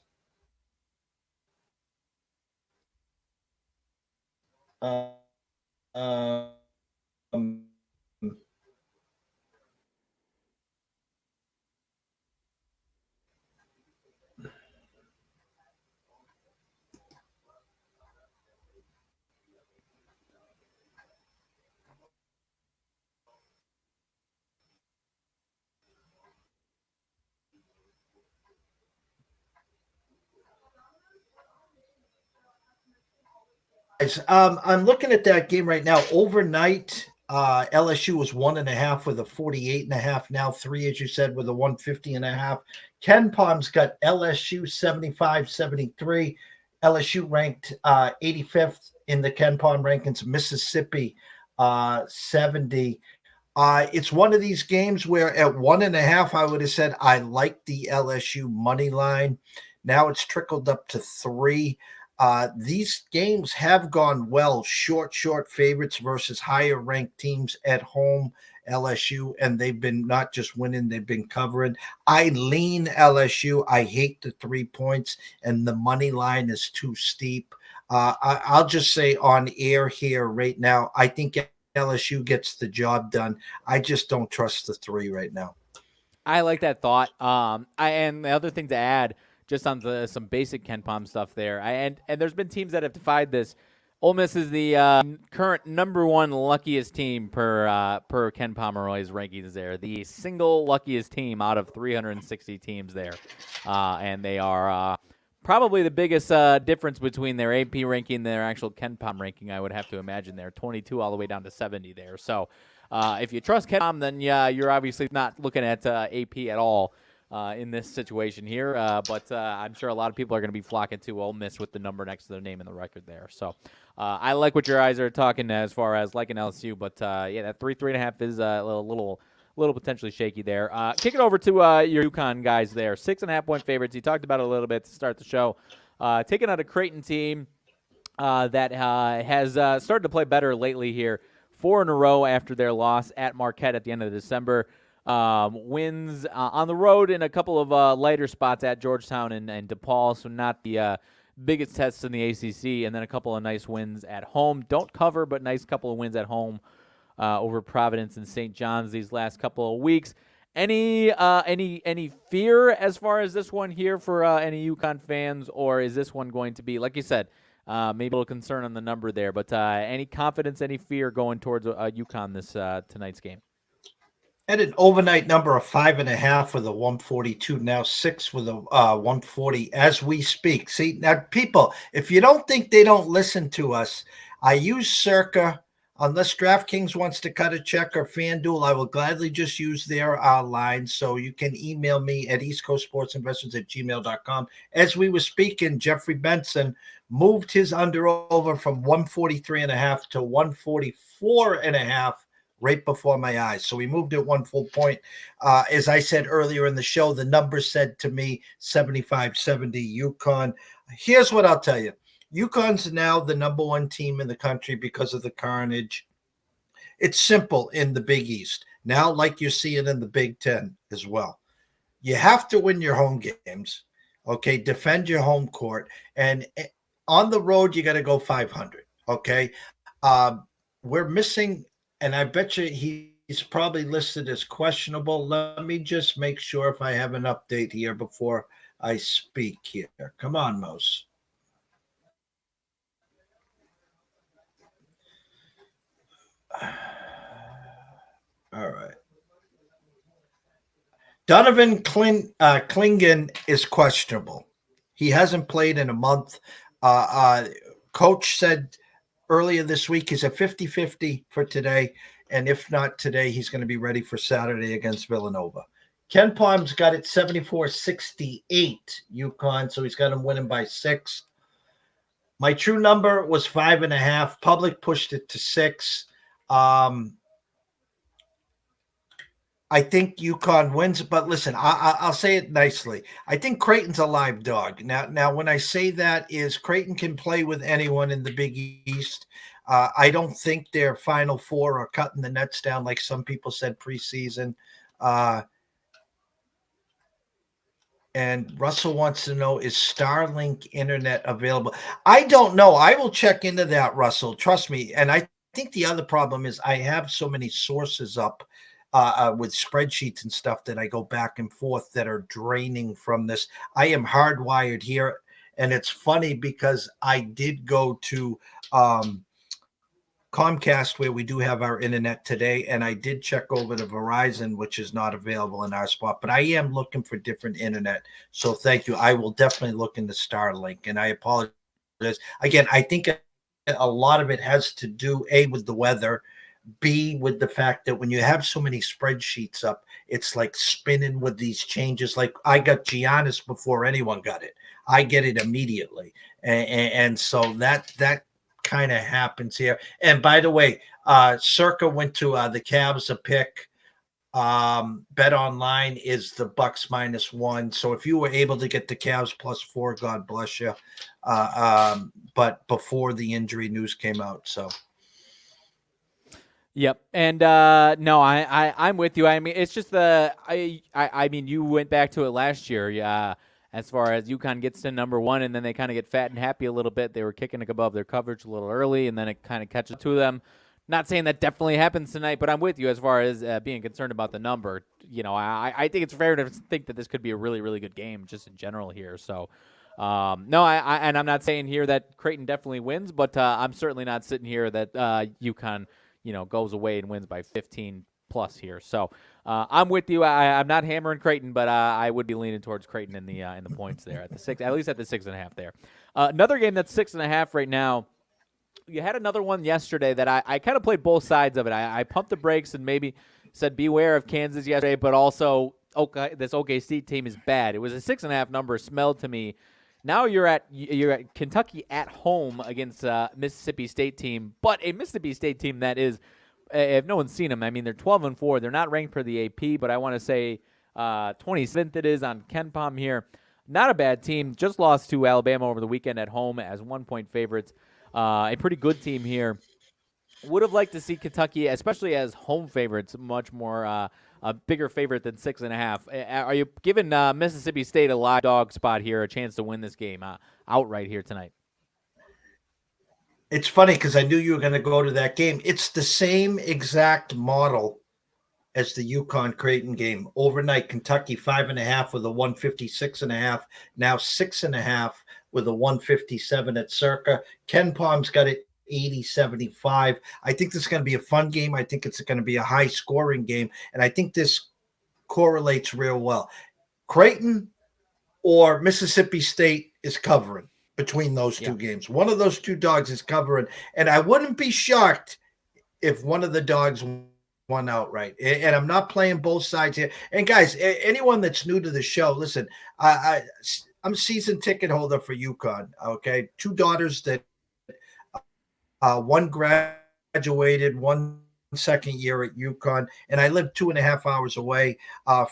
Um, I'm looking at that game right now. Overnight, LSU was 1.5 with a 48.5. Now 3, as you said, with a 150.5. Ken Palm's got LSU 75-73. LSU ranked 85th in the Ken Palm rankings. Mississippi 70. It's one of these games where at 1.5, I would have said I like the LSU money line. Now it's trickled up to 3. These games have gone well, short favorites versus higher ranked teams at home, LSU, and they've been not just winning, they've been covering. I lean LSU. I hate the 3 points, and the money line is too steep. I'll just say on air here right now, I think LSU gets the job done. I just don't trust the 3 right now. I like that thought. And the other thing to add, just on some basic Ken Palm stuff there. And there's been teams that have defied this. Ole Miss is the current number 1 luckiest team per Ken Pomeroy's rankings there. The single luckiest team out of 360 teams there. And they are probably the biggest difference between their AP ranking and their actual Ken Palm ranking, I would have to imagine there. 22 all the way down to 70 there. So if you trust Ken Palm, then yeah, you're obviously not looking at AP at all. In this situation here, but I'm sure a lot of people are going to be flocking to Ole Miss with the number next to their name in the record there. So I like what your eyes are talking as far as liking LSU, but yeah, that 3.5 is a little potentially shaky there. Kick it over to your UConn guys there. 6.5 point favorites. You talked about it a little bit to start the show. Taking out a Creighton team that has started to play better lately here. 4 in a row after their loss at Marquette at the end of December. Wins on the road in a couple of lighter spots at Georgetown and DePaul, so not the biggest tests in the ACC, and then a couple of nice wins at home. Don't cover, but nice couple of wins at home over Providence and St. John's these last couple of weeks. Any fear as far as this one here for any UConn fans, or is this one going to be, like you said, maybe a little concern on the number there. But any confidence, any fear going towards UConn this tonight's game? At an overnight number of 5.5 with a 142, now 6 with a 140 as we speak. See, now people, if you don't think they don't listen to us, I use Circa. Unless DraftKings wants to cut a check or FanDuel, I will gladly just use their line. So you can email me at eastcoastsportsinvestors@gmail.com. As we were speaking, Jeffrey Benson moved his under over from 143.5 to 144.5 right before my eyes. So we moved it 1 full point. As I said earlier in the show, the number said to me 75-70 UConn. Here's what I'll tell you. UConn's now the number 1 team in the country because of the carnage. It's simple in the Big East. Now, like you're seeing in the Big Ten as well. You have to win your home games, okay? Defend your home court. And on the road, you got to go 500, okay? We're missing, and I bet you he's probably listed as questionable. Let me just make sure if I have an update here before I speak here. Come on, Mose. All right. Donovan Clingan is questionable. He hasn't played in a month. Coach said earlier this week he's a 50-50 for today. And if not today, he's going to be ready for Saturday against Villanova. Ken Palm's got it 74-68 UConn, so he's got him winning by 6. My true number was 5.5. Public pushed it to 6. I think UConn wins, but listen, I'll say it nicely. I think Creighton's a live dog. Now, when I say that is Creighton can play with anyone in the Big East. I don't think their Final Four are cutting the nets down like some people said preseason. And Russell wants to know, is Starlink internet available? I don't know. I will check into that, Russell. Trust me. And I think the other problem is I have so many sources up with spreadsheets and stuff that I go back and forth that are draining from this. I am hardwired here. And it's funny because I did go to Comcast where we do have our internet today. And I did check over to Verizon, which is not available in our spot. But I am looking for different internet. So thank you. I will definitely look into Starlink. And I apologize. Again, I think a lot of it has to do, A, with the weather, B, with the fact that when you have so many spreadsheets up, it's like spinning with these changes. Like I got Giannis before anyone got it. I get it immediately. And so that kind of happens here. And by the way, Circa went to the Cavs a pick. Bet online is the Bucks -1. So if you were able to get the Cavs +4, God bless you. But before the injury news came out, so. Yep, and no, I'm with you. I mean, it's just I mean, you went back to it last year, yeah. As far as UConn gets to number 1, and then they kind of get fat and happy a little bit. They were kicking it above their coverage a little early, and then it kind of catches to them. Not saying that definitely happens tonight, but I'm with you as far as being concerned about the number. You know, I think it's fair to think that this could be a really, really good game just in general here. So, no, and I'm not saying here that Creighton definitely wins, but I'm certainly not sitting here that UConn, goes away and wins by 15 plus here. So I'm with you. I'm not hammering Creighton, but I would be leaning towards Creighton in the points there at the 6, at least at the 6.5 there. Another game that's 6.5 right now. You had another one yesterday that I kind of played both sides of it. I pumped the brakes and maybe said beware of Kansas yesterday, but also this OK State team is bad. It was a 6.5 number, smelled to me. Now you're at Kentucky at home against Mississippi State team, but a Mississippi State team that is, if no one's seen them, I mean, they're 12-4. They're not ranked for the AP, but I want to say 27th it is on KenPom here. Not a bad team. Just lost to Alabama over the weekend at home as 1-point favorites. A pretty good team here. Would have liked to see Kentucky, especially as home favorites, much more a bigger favorite than 6.5. Are you giving Mississippi State a live dog spot here, a chance to win this game outright here tonight? It's funny because I knew you were going to go to that game. It's the same exact model as the UConn Creighton game. Overnight, Kentucky 5.5 with a 156.5. Now 6.5 with a 157 at Circa. Ken Palm's got it 80-75. I think this is going to be a fun game. I think it's going to be a high scoring game. And I think this correlates real well. Creighton or Mississippi State is covering between those two games. One of those two dogs is covering. And I wouldn't be shocked if one of the dogs won outright. And I'm not playing both sides here. And guys, anyone that's new to the show, listen, I'm a season ticket holder for UConn. Okay. Two daughters that one graduated, one second year at UConn, and I live 2.5 hours away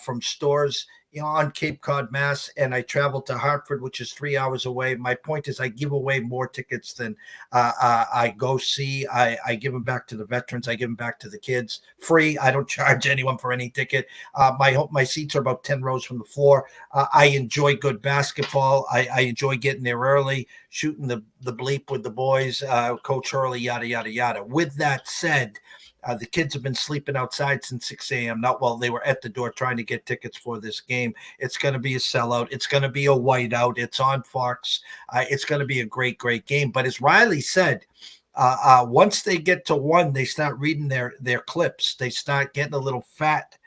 from Storrs, on Cape Cod, Mass, and I travel to Hartford, which is 3 hours away. My point is I give away more tickets than I go see. I give them back to the veterans. I give them back to the kids free. I don't charge anyone for any ticket. My seats are about 10 rows from the floor. I enjoy good basketball. I enjoy getting there early, shooting the bleep with the boys, Coach Hurley, yada, yada, yada. With that said, the kids have been sleeping outside since 6 a.m. They were at the door trying to get tickets for this game. It's going to be a sellout. It's going to be a whiteout. It's on Fox. It's going to be a great, great game. But as Riley said, once they get to one, they start reading their clips. They start getting a little fat.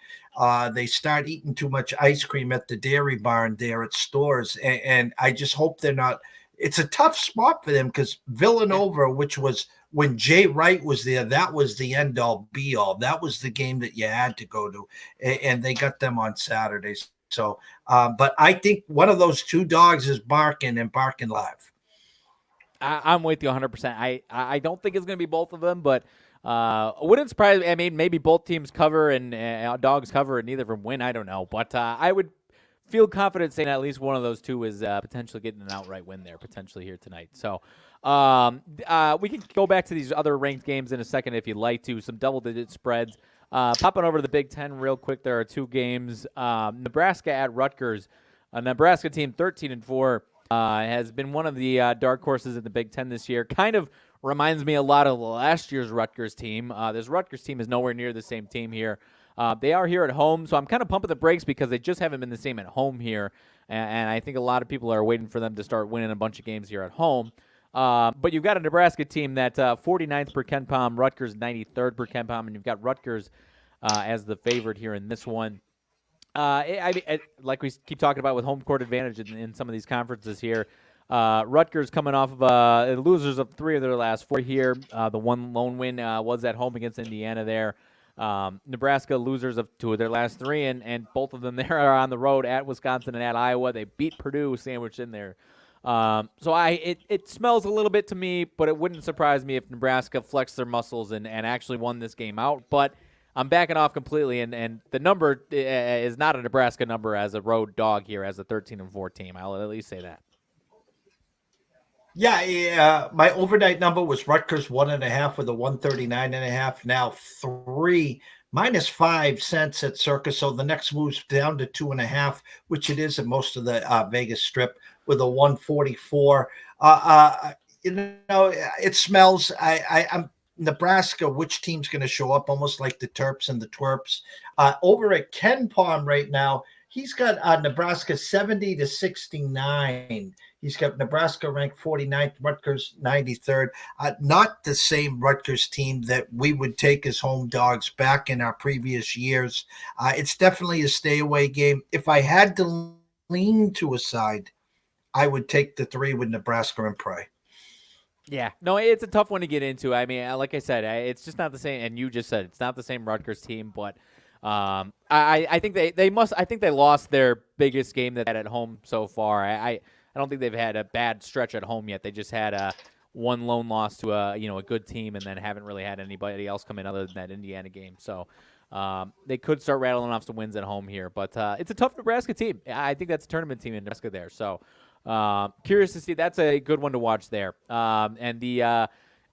They start eating too much ice cream at the dairy barn there at Storrs. And I just hope they're not. It's a tough spot for them because Villanova, which was when Jay Wright was there, that was the end all be all. That was the game that you had to go to. And they got them on Saturdays. So, but I think one of those two dogs is barking and barking live. I'm with you 100%. I don't think it's going to be both of them, but wouldn't surprise me. I mean, maybe both teams cover and dogs cover and neither of them win. I don't know. But I would feel confident saying at least one of those two is potentially getting an outright win there, potentially here tonight. So we can go back to these other ranked games in a second if you'd like to. Some double-digit spreads. Popping over to the Big Ten real quick, there are two games. Nebraska at Rutgers. A Nebraska team 13-4 has been one of the dark horses in the Big Ten this year. Kind of reminds me a lot of last year's Rutgers team. This Rutgers team is nowhere near the same team here. They are here at home, so I'm kind of pumping the brakes because they just haven't been the same at home here. And I think a lot of people are waiting for them to start winning a bunch of games here at home. But you've got a Nebraska team that's 49th per KenPom, Rutgers 93rd per KenPom, and you've got Rutgers as the favorite here in this one. Like we keep talking about with home court advantage in some of these conferences here, Rutgers coming off of losers of 3 of their last 4 here. The one lone win was at home against Indiana there. Nebraska losers of 2 of their last 3, and both of them there are on the road at Wisconsin and at Iowa. They beat Purdue, sandwiched in there. So it smells a little bit to me, but it wouldn't surprise me if Nebraska flexed their muscles and actually won this game out. But I'm backing off completely, and the number is not a Nebraska number as a road dog here, as a 13-4 team. I'll at least say that. Yeah, my overnight number was Rutgers 1.5 with a 139.5. Now 3 -5 cents at Circa. So the next move's down to 2.5, which it is at most of the Vegas Strip with a 144. It smells. I'm Nebraska. Which team's going to show up? Almost like the Terps and the Twerps. Over at KenPom right now, he's got Nebraska 70-69. He's got Nebraska ranked 49th, Rutgers 93rd. Not the same Rutgers team that we would take as home dogs back in our previous years. It's definitely a stay-away game. If I had to lean to a side, I would take the 3 with Nebraska and pray. Yeah, no, it's a tough one to get into. I mean, like I said, it's just not the same, and you just said it's not the same Rutgers team, but I think they must. I think they lost their biggest game that they had at home so far. I don't think they've had a bad stretch at home yet. They just had one lone loss to a good team, and then haven't really had anybody else come in other than that Indiana game. So they could start rattling off some wins at home here, but it's a tough Nebraska team. I think that's a tournament team in Nebraska there. So curious to see. That's a good one to watch there. And the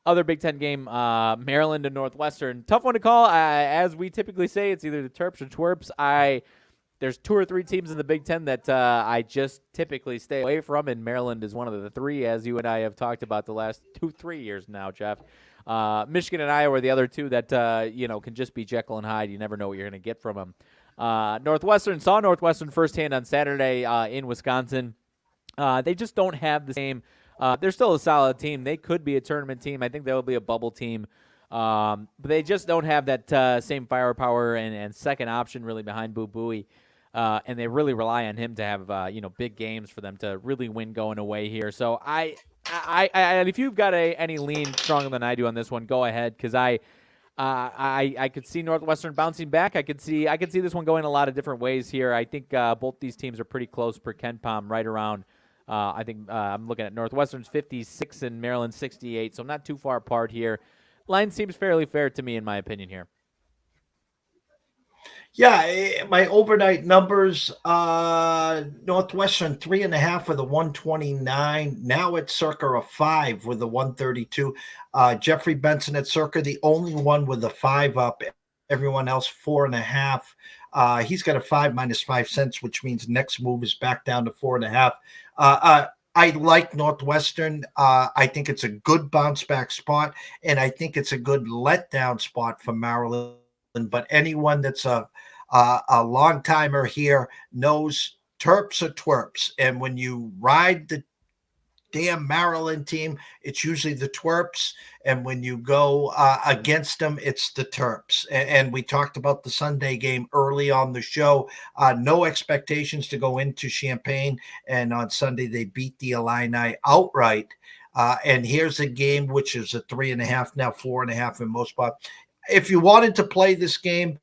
other Big Ten game, Maryland and Northwestern. Tough one to call. As we typically say, it's either the Terps or Twerps. There's 2 or 3 teams in the Big Ten that I just typically stay away from, and Maryland is one of the 3, as you and I have talked about the last 2-3 years now, Jeff. Michigan and Iowa are the other 2 that can just be Jekyll and Hyde. You never know what you're going to get from them. Northwestern firsthand on Saturday in Wisconsin. They just don't have the same. They're still a solid team. They could be a tournament team. I think they'll be a bubble team. But they just don't have that same firepower and second option really behind Boo Buie. And they really rely on him to have big games for them to really win going away here. So I if you've got any lean stronger than I do on this one, go ahead, because I could see Northwestern bouncing back. I could see this one going a lot of different ways here. I think both these teams are pretty close per KenPom, right around. I think I'm looking at Northwestern's 56 and Maryland's 68, so not too far apart here. Line seems fairly fair to me, in my opinion here. Yeah, my overnight numbers, Northwestern 3.5 with a 129. Now it's circa a 5 with a 132. Jeffrey Benson at circa the only one with a 5 up. Everyone else 4.5. He's got a 5 minus 5 cents, which means next move is back down to 4.5. I like Northwestern. I think it's a good bounce back spot, and I think it's a good letdown spot for Maryland. But anyone that's a long timer here knows Terps are Twerps, and when you ride the damn Maryland team, it's usually the Twerps, and when you go against them, it's the Terps. And we talked about the Sunday game early on the show. No expectations to go into Champaign, and on Sunday they beat the Illini outright. And here's a game which is a 3.5, now 4.5 in most spots. If you wanted to play this game,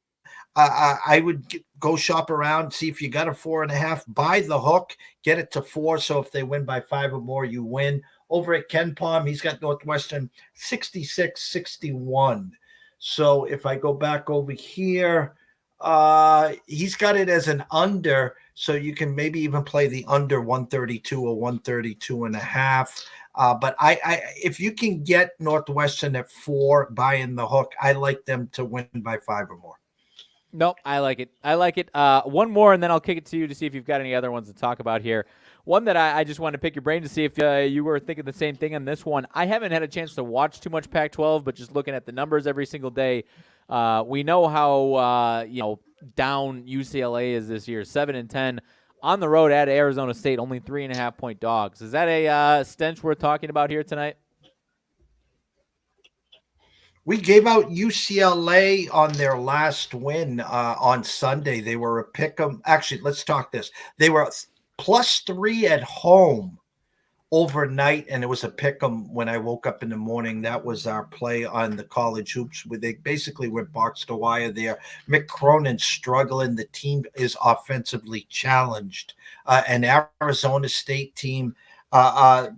I would go shop around, see if you got a 4.5, buy the hook, get it to 4. So if they win by 5 or more, you win. Over at KenPom, he's got Northwestern 66-61. So if I go back over here, he's got it as an under. So you can maybe even play the under 132 or 132.5. But I if you can get Northwestern at 4, buying the hook, I like them to win by 5 or more. Nope, I like it. One more, and then I'll kick it to you to see if you've got any other ones to talk about here. One that I just wanted to pick your brain to see if you were thinking the same thing on this one. I haven't had a chance to watch too much Pac-12, but just looking at the numbers every single day, we know how down UCLA is this year, 7-10 on the road at Arizona State, only 3.5-point dogs. Is that a stench we're talking about here tonight? We gave out UCLA on their last win on Sunday. They were a pick 'em. Actually, let's talk this. They were +3 at home overnight, and it was a pick 'em when I woke up in the morning. That was our play on the college hoops, where they basically went box to wire there. Mick Cronin's struggling. The team is offensively challenged. An Arizona State team,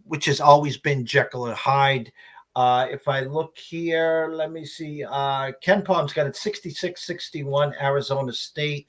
which has always been Jekyll and Hyde. If I look here, let me see. KenPom's got it 66-61, Arizona State.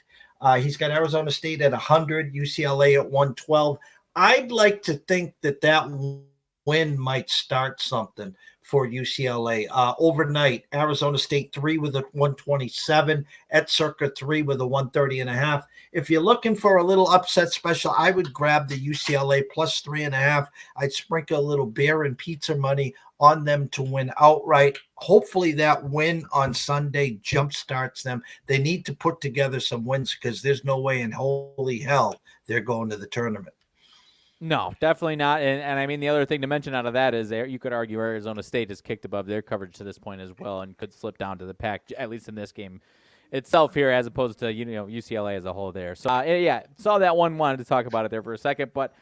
He's got Arizona State at 100, UCLA at 112. I'd like to think that win might start something for UCLA. Overnight, Arizona State 3 with a 127, at circa 3 with a 130.5. If you're looking for a little upset special, I would grab the UCLA +3.5. I'd sprinkle a little beer and pizza money on them to win outright. Hopefully that win on Sunday jumpstarts them. They need to put together some wins, because there's no way in holy hell they're going to the tournament. No, definitely not. And I mean, the other thing to mention out of that is you could argue Arizona State is kicked above their coverage to this point as well, and could slip down to the pack, at least in this game itself here, as opposed to UCLA as a whole there. So saw that one, wanted to talk about it there for a second. But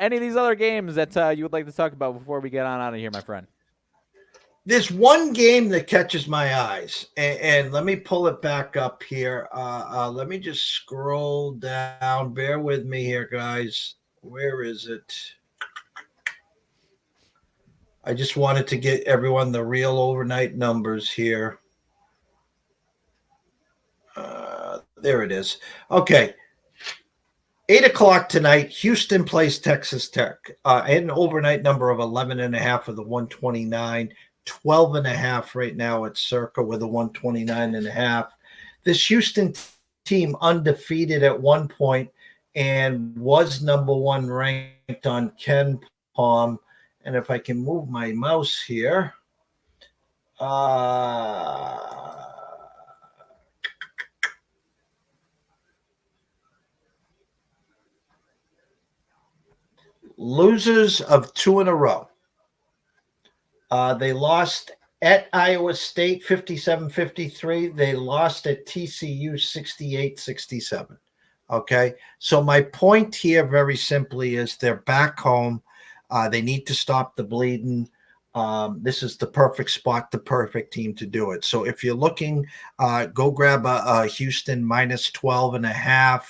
any of these other games that you would like to talk about before we get on out of here, my friend? There's one game that catches my eyes, and let me pull it back up here. Let me just scroll down. Bear with me here, guys. Where is it? I just wanted to get everyone the real overnight numbers here. There it is. Okay. 8 o'clock tonight, Houston plays Texas Tech. I had an overnight number of 11.5 with a 129, 12.5 right now at circa with a 129.5. This Houston team undefeated at one point and was number 1 ranked on KenPom. And if I can move my mouse here, Losers of 2 in a row. They lost at Iowa State 57-53. They lost at TCU 68-67. Okay. So my point here very simply is they're back home. They need to stop the bleeding. This is the perfect spot, the perfect team to do it. So if you're looking, go grab a Houston minus 12.5.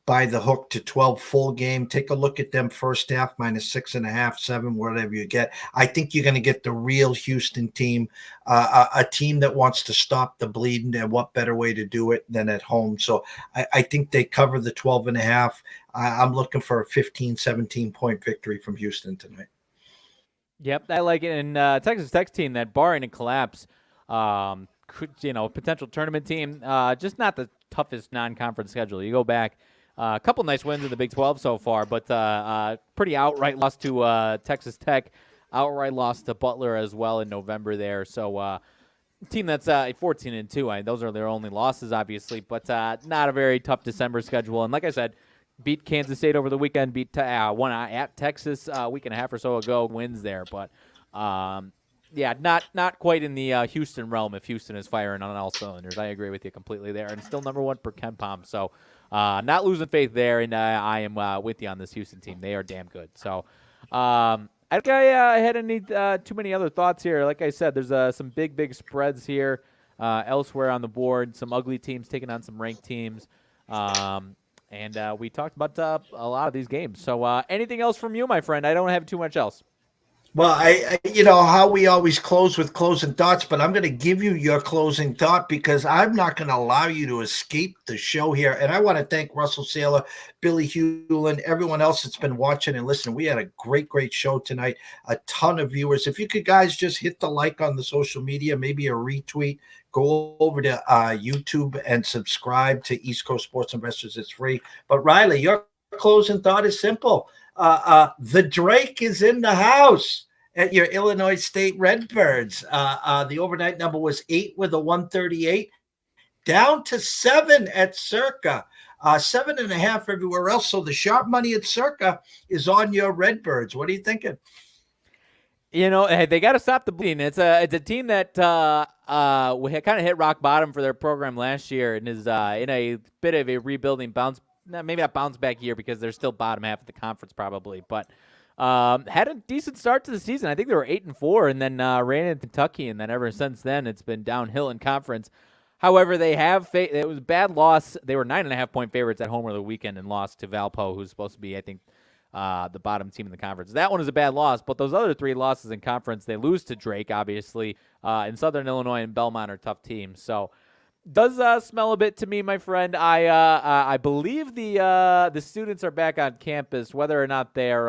By the hook to 12 full game. Take a look at them first half, minus 6.5, 7, whatever you get. I think you're going to get the real Houston team, a team that wants to stop the bleeding, and what better way to do it than at home. So I think they cover the 12.5. I'm looking for a 15, 17-point victory from Houston tonight. Yep, I like it. And Texas Tech's team that barring a collapse, potential tournament team, just not the toughest non-conference schedule. You go back. A couple nice wins in the Big 12 so far, but pretty outright loss to Texas Tech, outright loss to Butler as well in November there. So team that's 14-2. Those are their only losses, obviously, but not a very tough December schedule. And like I said, beat Kansas State over the weekend, beat one at Texas a week and a half or so ago, wins there. But, not quite in the Houston realm if Houston is firing on all cylinders. I agree with you completely there. And still number one for KenPom. So not losing faith there, and I am with you on this Houston team. They are damn good. So I don't think I had any too many other thoughts here. Like I said, there's some big spreads here elsewhere on the board, some ugly teams taking on some ranked teams. And we talked about a lot of these games. So anything else from you, my friend? I don't have too much else. Well, I how we always close with closing thoughts, but I'm going to give you your closing thought because I'm not going to allow you to escape the show here. And I want to thank Russell Saylor, Billy Hewlin, everyone else that's been watching and listening. We had a great show tonight, a ton of viewers. If you could guys just hit the like on the social media, maybe a retweet, go over to YouTube and subscribe to East Coast Sports Investors. It's free. But Riley, your closing thought is simple. The Drake is in the house at your Illinois State Redbirds. The overnight number was 8 with a 138, down to 7 at Circa, 7.5 everywhere else. So the sharp money at Circa is on your Redbirds. What are you thinking? They got to stop the bleeding. It's a team that kind of hit rock bottom for their program last year and is in a bit of a rebuilding bounce. Maybe not bounce back year because they're still bottom half of the conference probably, but had a decent start to the season. I think they were 8-4 and then ran in Kentucky, and then ever since then it's been downhill in conference. However, they have it was a bad loss. They were 9.5-point favorites at home over the weekend and lost to Valpo, who's supposed to be, I think, the bottom team in the conference. That one is a bad loss, but those other 3 losses in conference, they lose to Drake, obviously, in Southern Illinois and Belmont are tough teams. So does smell a bit to me, my friend. I believe the students are back on campus. Whether or not they're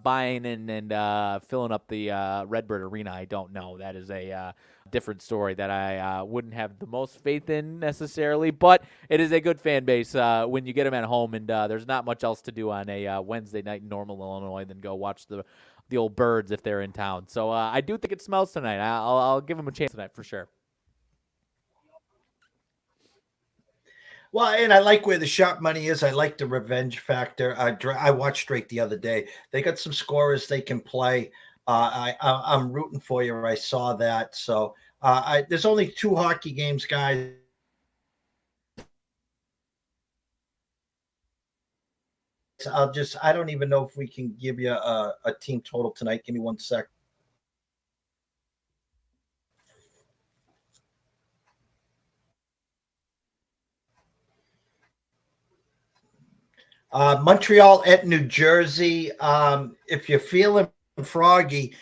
buying in and filling up the Redbird Arena, I don't know. That is a different story that I wouldn't have the most faith in necessarily. But it is a good fan base when you get them at home, and there's not much else to do on a Wednesday night in Normal, Illinois than go watch the old Birds if they're in town. So I do think it smells tonight. I'll give them a chance tonight for sure. Well, and I like where the sharp money is. I like the revenge factor. I watched Drake the other day. They got some scorers they can play. I'm rooting for you. I saw that. So there's only 2 hockey games, guys. I don't even know if we can give you a team total tonight. Give me 1 sec. Montreal at New Jersey. If you're feeling froggy,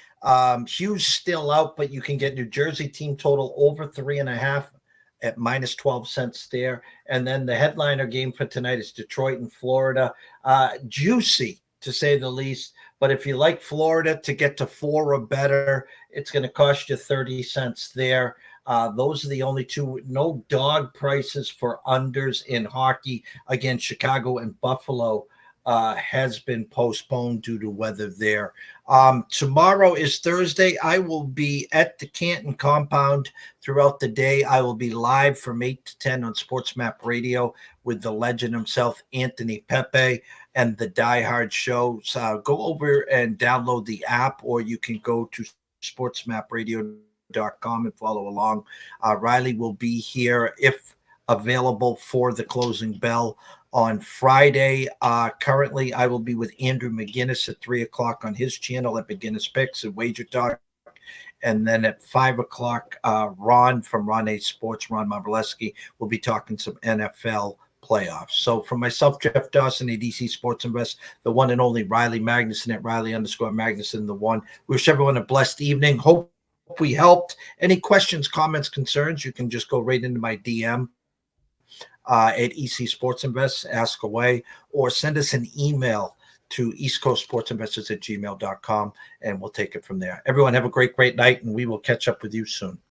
Hughes still out, but you can get New Jersey team total over 3.5 at minus 12 cents there. And then the headliner game for tonight is Detroit and Florida. Juicy, to say the least. But if you like Florida to get to 4 or better, it's going to cost you 30 cents there. Those are the only 2. No dog prices for unders in hockey. Again, Chicago and Buffalo has been postponed due to weather there. Tomorrow is Thursday. I will be at the Canton compound throughout the day. I will be live from 8 to 10 on SportsMap Radio with the legend himself, Anthony Pepe. and the Die Hard shows, go over and download the app, or you can go to sportsmapradio.com and follow along. Riley will be here if available for the closing bell on Friday. Currently, I will be with Andrew McGinnis at 3 o'clock on his channel at McGinnis Picks and Wager Talk. And then at 5 o'clock, Ron from Ron A Sports, Ron Marboleski, will be talking some NFL playoffs. So from myself, Jeff Dawson, ADC Sports Invest, the one and only Riley Magnuson at Riley_Magnuson, the one. Wish everyone a blessed evening. Hope we helped. Any questions, comments, concerns, you can just go right into my DM at EC Sports Invest, ask away, or send us an email to eastcoastsportsinvestors@gmail.com, and we'll take it from there. Everyone have a great night, and we will catch up with you soon.